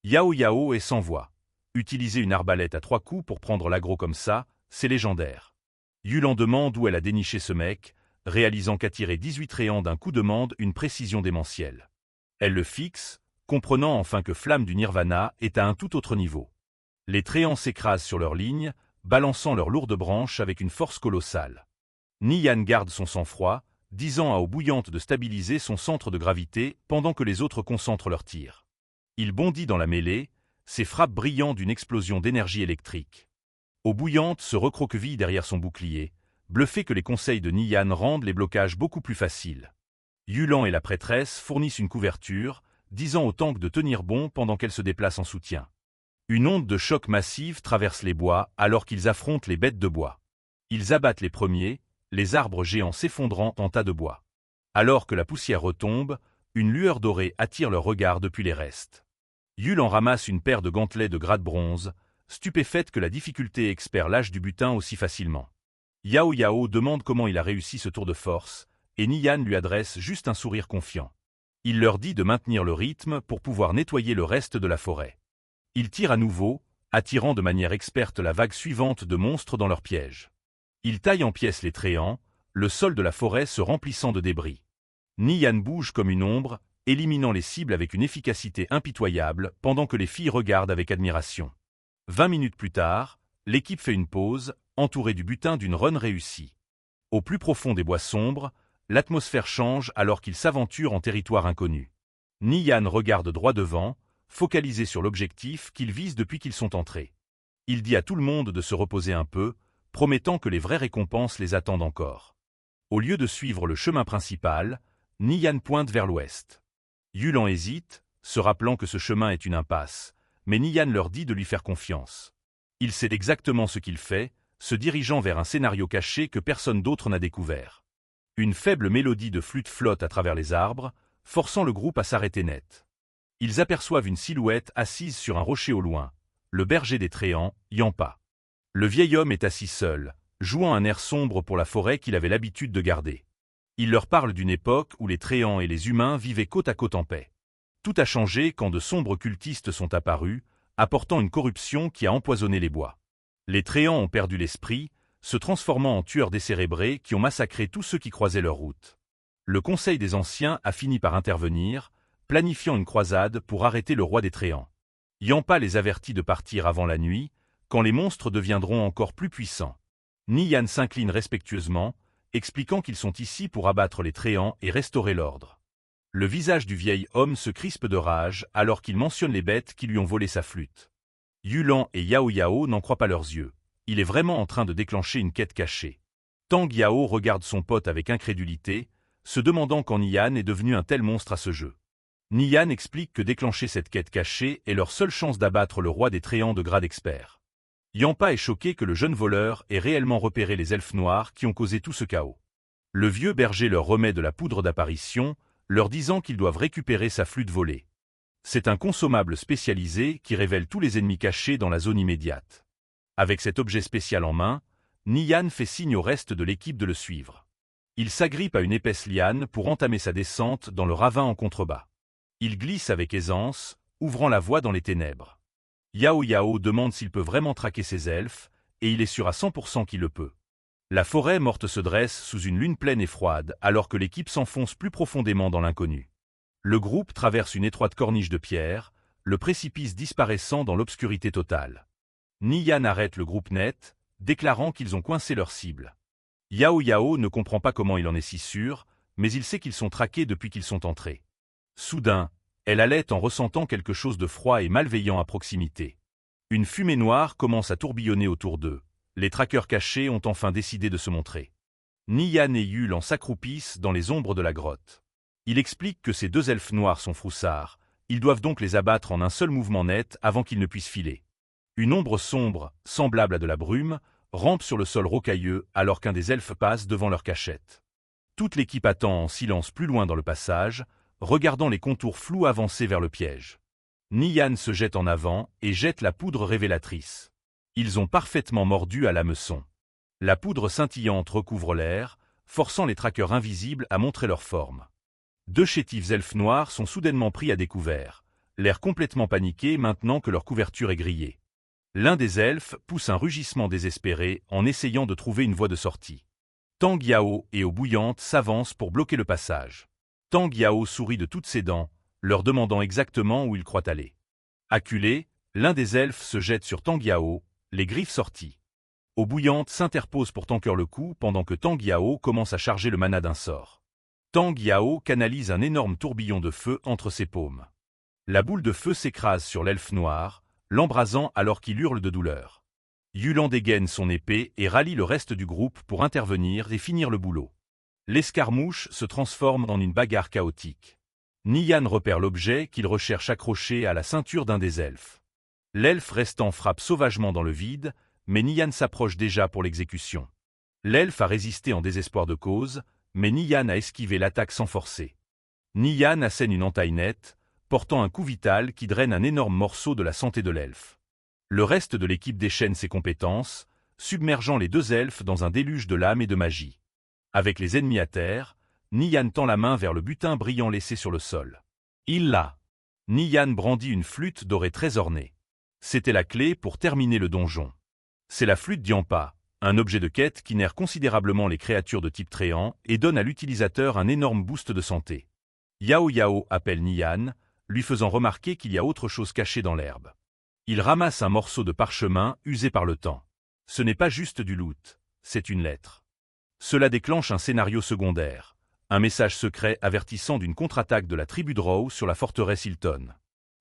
Yao Yao est sans voix. Utiliser une arbalète à 3 coups pour prendre l'aggro comme ça, c'est légendaire. Yulan demande où elle a déniché ce mec, réalisant qu'attirer 18 tréants d'un coup demande une précision démentielle. Elle le fixe, comprenant enfin que Flamme du Nirvana est à un tout autre niveau. Les tréants s'écrasent sur leur ligne, balançant leurs lourdes branches avec une force colossale. Nian garde son sang-froid, disant à Eau bouillante de stabiliser son centre de gravité pendant que les autres concentrent leurs tirs. Il bondit dans la mêlée, ses frappes brillant d'une explosion d'énergie électrique. Eau bouillante se recroqueville derrière son bouclier, bluffé que les conseils de Nian rendent les blocages beaucoup plus faciles. Yulan et la prêtresse fournissent une couverture, disant au tank de tenir bon pendant qu'elle se déplace en soutien. Une onde de choc massive traverse les bois alors qu'ils affrontent les bêtes de bois. Ils abattent les premiers, les arbres géants s'effondrant en tas de bois. Alors que la poussière retombe, une lueur dorée attire leur regard depuis les restes. Yulan ramasse une paire de gantelets de grade bronze, stupéfaite que la difficulté expert lâche du butin aussi facilement. Yao Yao demande comment il a réussi ce tour de force, et Nian lui adresse juste un sourire confiant. Il leur dit de maintenir le rythme pour pouvoir nettoyer le reste de la forêt. Il tire à nouveau, attirant de manière experte la vague suivante de monstres dans leur piège. Il taille en pièces les tréants, le sol de la forêt se remplissant de débris. Nian bouge comme une ombre, éliminant les cibles avec une efficacité impitoyable pendant que les filles regardent avec admiration. 20 minutes plus tard, l'équipe fait une pause, entourée du butin d'une run réussie. Au plus profond des bois sombres, l'atmosphère change alors qu'ils s'aventurent en territoire inconnu. Nian regarde droit devant, focalisé sur l'objectif qu'ils visent depuis qu'ils sont entrés. Il dit à tout le monde de se reposer un peu, promettant que les vraies récompenses les attendent encore. Au lieu de suivre le chemin principal, Nian pointe vers l'ouest. Yulan hésite, se rappelant que ce chemin est une impasse, mais Nian leur dit de lui faire confiance. Il sait exactement ce qu'il fait, se dirigeant vers un scénario caché que personne d'autre n'a découvert. Une faible mélodie de flûte flotte à travers les arbres, forçant le groupe à s'arrêter net. Ils aperçoivent une silhouette assise sur un rocher au loin, le berger des tréants, Yampa. Le vieil homme est assis seul, jouant un air sombre pour la forêt qu'il avait l'habitude de garder. Il leur parle d'une époque où les tréants et les humains vivaient côte à côte en paix. Tout a changé quand de sombres cultistes sont apparus, apportant une corruption qui a empoisonné les bois. Les tréants ont perdu l'esprit, se transformant en tueurs décérébrés qui ont massacré tous ceux qui croisaient leur route. Le Conseil des Anciens a fini par intervenir, planifiant une croisade pour arrêter le roi des tréants. Yampa les avertit de partir avant la nuit, quand les monstres deviendront encore plus puissants. Nian s'incline respectueusement, expliquant qu'ils sont ici pour abattre les tréants et restaurer l'ordre. Le visage du vieil homme se crispe de rage alors qu'il mentionne les bêtes qui lui ont volé sa flûte. Yulan et Yao Yao n'en croient pas leurs yeux. Il est vraiment en train de déclencher une quête cachée. Tang Yao regarde son pote avec incrédulité, se demandant quand Nian est devenu un tel monstre à ce jeu. Nian explique que déclencher cette quête cachée est leur seule chance d'abattre le roi des tréants de grade expert. Yampa est choqué que le jeune voleur ait réellement repéré les elfes noirs qui ont causé tout ce chaos. Le vieux berger leur remet de la poudre d'apparition, leur disant qu'ils doivent récupérer sa flûte volée. C'est un consommable spécialisé qui révèle tous les ennemis cachés dans la zone immédiate. Avec cet objet spécial en main, Nian fait signe au reste de l'équipe de le suivre. Il s'agrippe à une épaisse liane pour entamer sa descente dans le ravin en contrebas. Il glisse avec aisance, ouvrant la voie dans les ténèbres. Yao Yao demande s'il peut vraiment traquer ces elfes, et il est sûr à 100% qu'il le peut. La forêt morte se dresse sous une lune pleine et froide alors que l'équipe s'enfonce plus profondément dans l'inconnu. Le groupe traverse une étroite corniche de pierre, le précipice disparaissant dans l'obscurité totale. Nian arrête le groupe net, déclarant qu'ils ont coincé leur cible. Yao Yao ne comprend pas comment il en est si sûr, mais il sait qu'ils sont traqués depuis qu'ils sont entrés. Soudain, elle halète en ressentant quelque chose de froid et malveillant à proximité. Une fumée noire commence à tourbillonner autour d'eux. Les traqueurs cachés ont enfin décidé de se montrer. Nian et Yulan s'accroupissent dans les ombres de la grotte. Il explique que ces deux elfes noirs sont froussards, ils doivent donc les abattre en un seul mouvement net avant qu'ils ne puissent filer. Une ombre sombre, semblable à de la brume, rampe sur le sol rocailleux alors qu'un des elfes passe devant leur cachette. Toute l'équipe attend en silence plus loin dans le passage, regardant les contours flous avancer vers le piège. Nian se jette en avant et jette la poudre révélatrice. Ils ont parfaitement mordu à l'hameçon. La poudre scintillante recouvre l'air, forçant les traqueurs invisibles à montrer leur forme. Deux chétifs elfes noirs sont soudainement pris à découvert, l'air complètement paniqués maintenant que leur couverture est grillée. L'un des elfes pousse un rugissement désespéré en essayant de trouver une voie de sortie. Tang Yao et Eau Bouillante s'avancent pour bloquer le passage. Tang Yao sourit de toutes ses dents, leur demandant exactement où il croit aller. Acculé, l'un des elfes se jette sur Tang Yao, les griffes sorties. Eau Bouillante s'interpose pour tanker le coup pendant que Tang Yao commence à charger le mana d'un sort. Tang Yao canalise un énorme tourbillon de feu entre ses paumes. La boule de feu s'écrase sur l'elfe noir, l'embrasant alors qu'il hurle de douleur. Yulan dégaine son épée et rallie le reste du groupe pour intervenir et finir le boulot. L'escarmouche se transforme en une bagarre chaotique. Nian repère l'objet qu'il recherche accroché à la ceinture d'un des elfes. L'elfe restant frappe sauvagement dans le vide, mais Nian s'approche déjà pour l'exécution. L'elfe a résisté en désespoir de cause, mais Nian a esquivé l'attaque sans forcer. Nian assène une entaille nette, portant un coup vital qui draine un énorme morceau de la santé de l'elfe. Le reste de l'équipe déchaîne ses compétences, submergeant les deux elfes dans un déluge de lames et de magie. Avec les ennemis à terre, Nian tend la main vers le butin brillant laissé sur le sol. Il l'a. Nian brandit une flûte dorée très ornée. C'était la clé pour terminer le donjon. C'est la flûte d'Yampa, un objet de quête qui nerve considérablement les créatures de type tréant et donne à l'utilisateur un énorme boost de santé. Yao Yao appelle Nian, lui faisant remarquer qu'il y a autre chose cachée dans l'herbe. Il ramasse un morceau de parchemin usé par le temps. Ce n'est pas juste du loot, c'est une lettre. Cela déclenche un scénario secondaire, un message secret avertissant d'une contre-attaque de la tribu Drow sur la forteresse Hilton.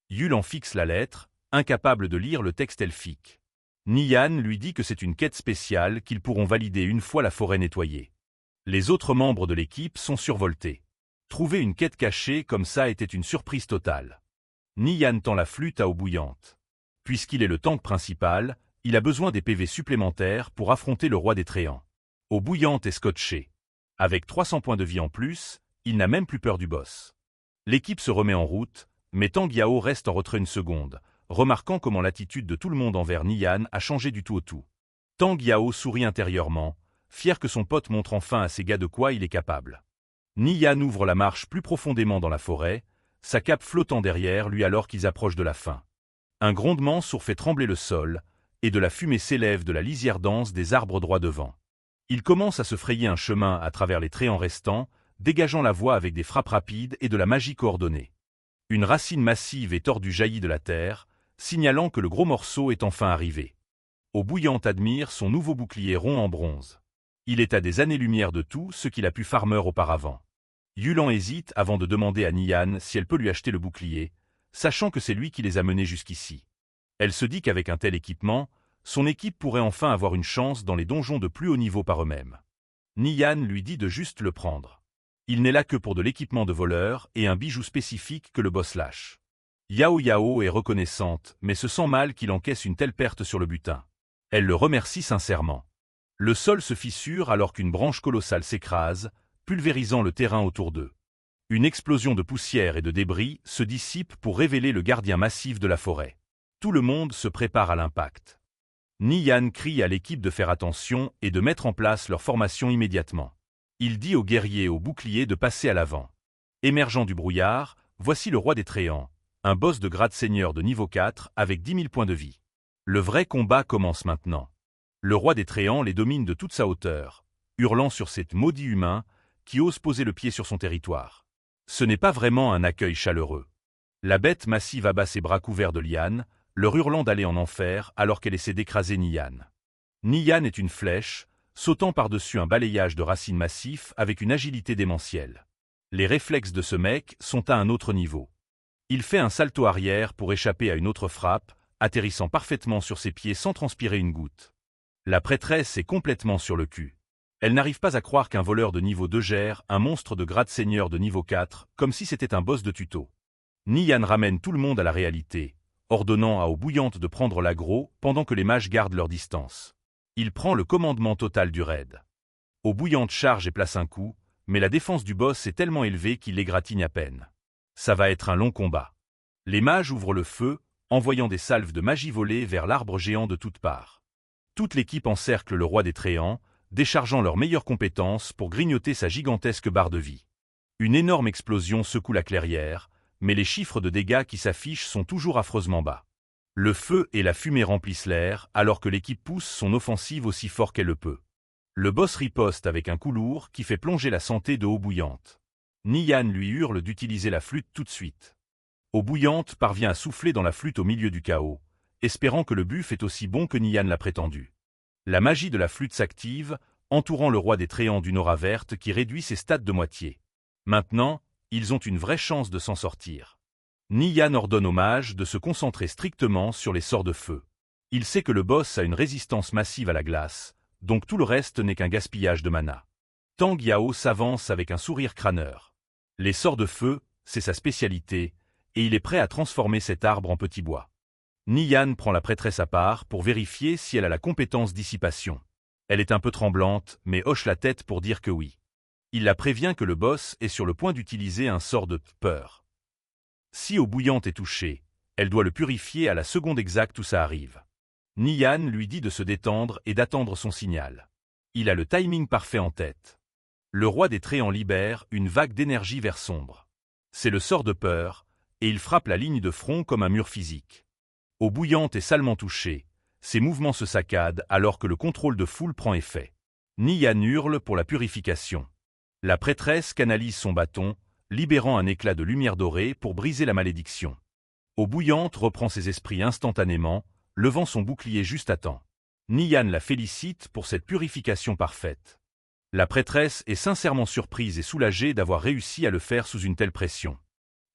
Yulan fixe la lettre, incapable de lire le texte elfique. Nian lui dit que c'est une quête spéciale qu'ils pourront valider une fois la forêt nettoyée. Les autres membres de l'équipe sont survoltés. Trouver une quête cachée comme ça était une surprise totale. Nian tend la flûte à Eau Bouillante. Puisqu'il est le tank principal, il a besoin des PV supplémentaires pour affronter le roi des Tréants. Eau Bouillante est scotché. Avec 300 points de vie en plus, il n'a même plus peur du boss. L'équipe se remet en route, mais Tang Yao reste en retrait une seconde, remarquant comment l'attitude de tout le monde envers Nian a changé du tout au tout. Tang Yao sourit intérieurement, fier que son pote montre enfin à ses gars de quoi il est capable. Nian ouvre la marche plus profondément dans la forêt, sa cape flottant derrière lui alors qu'ils approchent de la fin. Un grondement sourd fait trembler le sol, et de la fumée s'élève de la lisière dense des arbres droits devant. Il commence à se frayer un chemin à travers les tréants restants, dégageant la voie avec des frappes rapides et de la magie coordonnée. Une racine massive et tordue jaillit de la terre, signalant que le gros morceau est enfin arrivé. Eau Bouillante admire son nouveau bouclier rond en bronze. Il est à des années-lumière de tout ce qu'il a pu farmer auparavant. Yulan hésite avant de demander à Nian si elle peut lui acheter le bouclier, sachant que c'est lui qui les a menés jusqu'ici. Elle se dit qu'avec un tel équipement, son équipe pourrait enfin avoir une chance dans les donjons de plus haut niveau par eux-mêmes. Nian lui dit de juste le prendre. Il n'est là que pour de l'équipement de voleur et un bijou spécifique que le boss lâche. Yao Yao est reconnaissante, mais se sent mal qu'il encaisse une telle perte sur le butin. Elle le remercie sincèrement. Le sol se fissure alors qu'une branche colossale s'écrase, pulvérisant le terrain autour d'eux. Une explosion de poussière et de débris se dissipe pour révéler le gardien massif de la forêt. Tout le monde se prépare à l'impact. Nian crie à l'équipe de faire attention et de mettre en place leur formation immédiatement. Il dit aux guerriers et aux boucliers de passer à l'avant. Émergeant du brouillard, voici le roi des Tréants, un boss de grade seigneur de niveau 4 avec 10 000 points de vie. Le vrai combat commence maintenant. Le roi des Tréants les domine de toute sa hauteur, hurlant sur cet maudit humain qui ose poser le pied sur son territoire. Ce n'est pas vraiment un accueil chaleureux. La bête massive abat ses bras couverts de lianes, leur hurlant d'aller en enfer alors qu'elle essaie d'écraser Nian. Nian est une flèche, sautant par-dessus un balayage de racines massifs avec une agilité démentielle. Les réflexes de ce mec sont à un autre niveau. Il fait un salto arrière pour échapper à une autre frappe, atterrissant parfaitement sur ses pieds sans transpirer une goutte. La prêtresse est complètement sur le cul. Elle n'arrive pas à croire qu'un voleur de niveau 2 gère un monstre de grade seigneur de niveau 4, comme si c'était un boss de tuto. Nian ramène tout le monde à la réalité, ordonnant à Eau Bouillante de prendre l'aggro pendant que les mages gardent leur distance. Il prend le commandement total du raid. Eau Bouillante charge et place un coup, mais la défense du boss est tellement élevée qu'il l'égratigne à peine. Ça va être un long combat. Les mages ouvrent le feu, envoyant des salves de magie volée vers l'arbre géant de toutes parts. Toute l'équipe encercle le roi des Tréants, déchargeant leurs meilleures compétences pour grignoter sa gigantesque barre de vie. Une énorme explosion secoue la clairière, mais les chiffres de dégâts qui s'affichent sont toujours affreusement bas. Le feu et la fumée remplissent l'air alors que l'équipe pousse son offensive aussi fort qu'elle le peut. Le boss riposte avec un coup lourd qui fait plonger la santé de Eau Bouillante. Nian lui hurle d'utiliser la flûte tout de suite. Eau Bouillante parvient à souffler dans la flûte au milieu du chaos, espérant que le buff est aussi bon que Nian l'a prétendu. La magie de la flûte s'active, entourant le roi des Tréants d'une aura verte qui réduit ses stats de moitié. Maintenant, ils ont une vraie chance de s'en sortir. Nian ordonne aux mages de se concentrer strictement sur les sorts de feu. Il sait que le boss a une résistance massive à la glace, donc tout le reste n'est qu'un gaspillage de mana. Tang Yao s'avance avec un sourire crâneur. Les sorts de feu, c'est sa spécialité, et il est prêt à transformer cet arbre en petit bois. Nian prend la prêtresse à part pour vérifier si elle a la compétence dissipation. Elle est un peu tremblante, mais hoche la tête pour dire que oui. Il la prévient que le boss est sur le point d'utiliser un sort de peur. Si Eau Bouillante est touchée, elle doit le purifier à la seconde exacte où ça arrive. Nian lui dit de se détendre et d'attendre son signal. Il a le timing parfait en tête. Le roi des Tréants libère une vague d'énergie vert sombre. C'est le sort de peur, et il frappe la ligne de front comme un mur physique. Eau Bouillante est salement touchée, ses mouvements se saccadent alors que le contrôle de foule prend effet. Nian hurle pour la purification. La prêtresse canalise son bâton, libérant un éclat de lumière dorée pour briser la malédiction. Eau Bouillante reprend ses esprits instantanément, levant son bouclier juste à temps. Nian la félicite pour cette purification parfaite. La prêtresse est sincèrement surprise et soulagée d'avoir réussi à le faire sous une telle pression.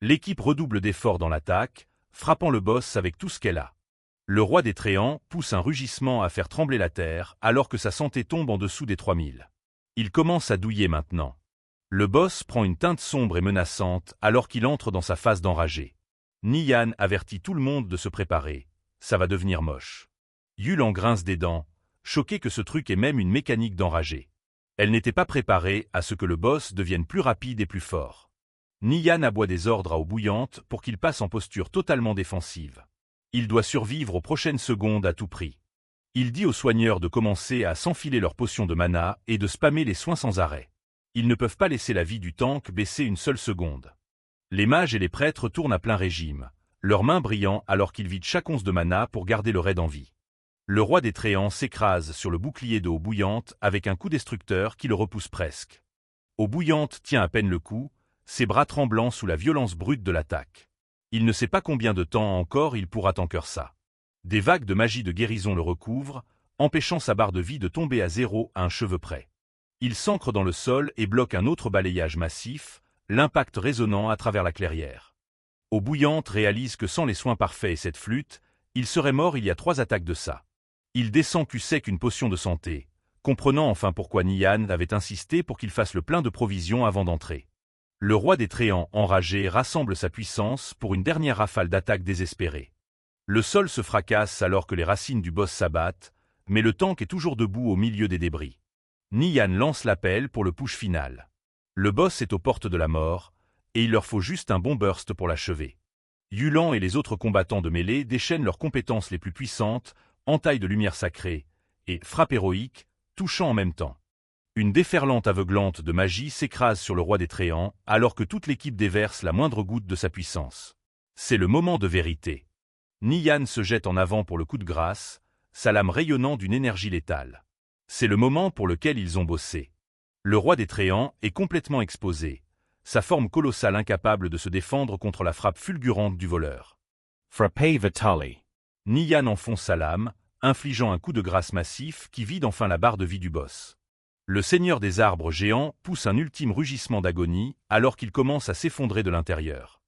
L'équipe redouble d'efforts dans l'attaque, frappant le boss avec tout ce qu'elle a. Le roi des Tréants pousse un rugissement à faire trembler la terre alors que sa santé tombe en dessous des 3000. Il commence à douiller maintenant. Le boss prend une teinte sombre et menaçante alors qu'il entre dans sa phase d'enragé. Nian avertit tout le monde de se préparer. Ça va devenir moche. Yul en grince des dents, choqué que ce truc ait même une mécanique d'enragé. Elle n'était pas préparée à ce que le boss devienne plus rapide et plus fort. Nian aboie des ordres à Eau Bouillante pour qu'il passe en posture totalement défensive. Il doit survivre aux prochaines secondes à tout prix. Il dit aux soigneurs de commencer à s'enfiler leurs potions de mana et de spammer les soins sans arrêt. Ils ne peuvent pas laisser la vie du tank baisser une seule seconde. Les mages et les prêtres tournent à plein régime, leurs mains brillant alors qu'ils vident chaque once de mana pour garder le raid en vie. Le roi des Tréants s'écrase sur le bouclier de Eau Bouillante avec un coup destructeur qui le repousse presque. Eau Bouillante tient à peine le coup, ses bras tremblants sous la violence brute de l'attaque. Il ne sait pas combien de temps encore il pourra tanker ça. Des vagues de magie de guérison le recouvrent, empêchant sa barre de vie de tomber à zéro à un cheveu près. Il s'ancre dans le sol et bloque un autre balayage massif, l'impact résonnant à travers la clairière. Eau Bouillante réalise que sans les soins parfaits et cette flûte, il serait mort il y a 3 attaques de ça. Il descend cul sec une potion de santé, comprenant enfin pourquoi Nian avait insisté pour qu'il fasse le plein de provisions avant d'entrer. Le roi des Tréants, enragé, rassemble sa puissance pour une dernière rafale d'attaque désespérée. Le sol se fracasse alors que les racines du boss s'abattent, Mais le tank est toujours debout au milieu des débris. Nian lance l'appel pour le push final. Le boss est aux portes de la mort, et il leur faut juste un bon burst pour l'achever. Yulan et les autres combattants de mêlée déchaînent leurs compétences les plus puissantes, entaille de lumière sacrée, et frappe héroïque, touchant en même temps. Une déferlante aveuglante de magie s'écrase sur le roi des Tréants, alors que toute l'équipe déverse la moindre goutte de sa puissance. C'est le moment de vérité. Nian se jette en avant pour le coup de grâce, sa lame rayonnant d'une énergie létale. C'est le moment pour lequel ils ont bossé. Le roi des Tréants est complètement exposé, sa forme colossale incapable de se défendre contre la frappe fulgurante du voleur. Frappe Vitali. Nian enfonce sa lame, infligeant un coup de grâce massif qui vide enfin la barre de vie du boss. Le seigneur des arbres géants pousse un ultime rugissement d'agonie alors qu'il commence à s'effondrer de l'intérieur.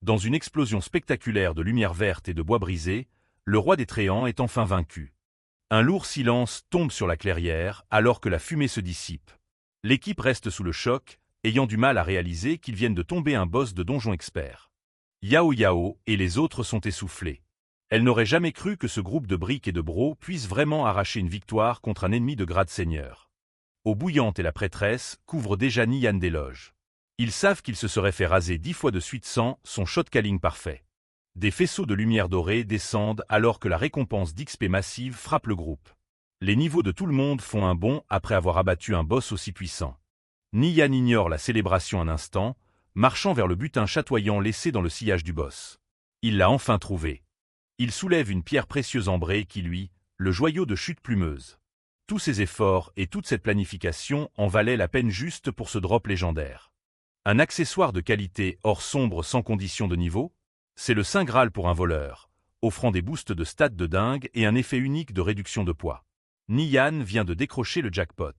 Dans une explosion spectaculaire de lumière verte et de bois brisé, le roi des Tréants est enfin vaincu. Un lourd silence tombe sur la clairière alors que la fumée se dissipe. L'équipe reste sous le choc, ayant du mal à réaliser qu'ils viennent de tomber un boss de donjon expert. Yao Yao et les autres sont essoufflés. Elle n'aurait jamais cru que ce groupe de briques et de bros puisse vraiment arracher une victoire contre un ennemi de grade seigneur. Eau bouillante et la prêtresse couvrent déjà Nian d'éloges. Ils savent qu'il se serait fait raser 10 fois de suite sans son shot-calling parfait. Des faisceaux de lumière dorée descendent alors que la récompense d'XP massive frappe le groupe. Les niveaux de tout le monde font un bond après avoir abattu un boss aussi puissant. Nian ignore la célébration un instant, marchant vers le butin chatoyant laissé dans le sillage du boss. Il l'a enfin trouvé. Il soulève une pierre précieuse ambrée qui lui, le joyau de chute plumeuse. Tous ces efforts et toute cette planification en valaient la peine juste pour ce drop légendaire. Un accessoire de qualité hors sombre sans condition de niveau? C'est le saint graal pour un voleur, offrant des boosts de stats de dingue et un effet unique de réduction de poids. Nian vient de décrocher le jackpot.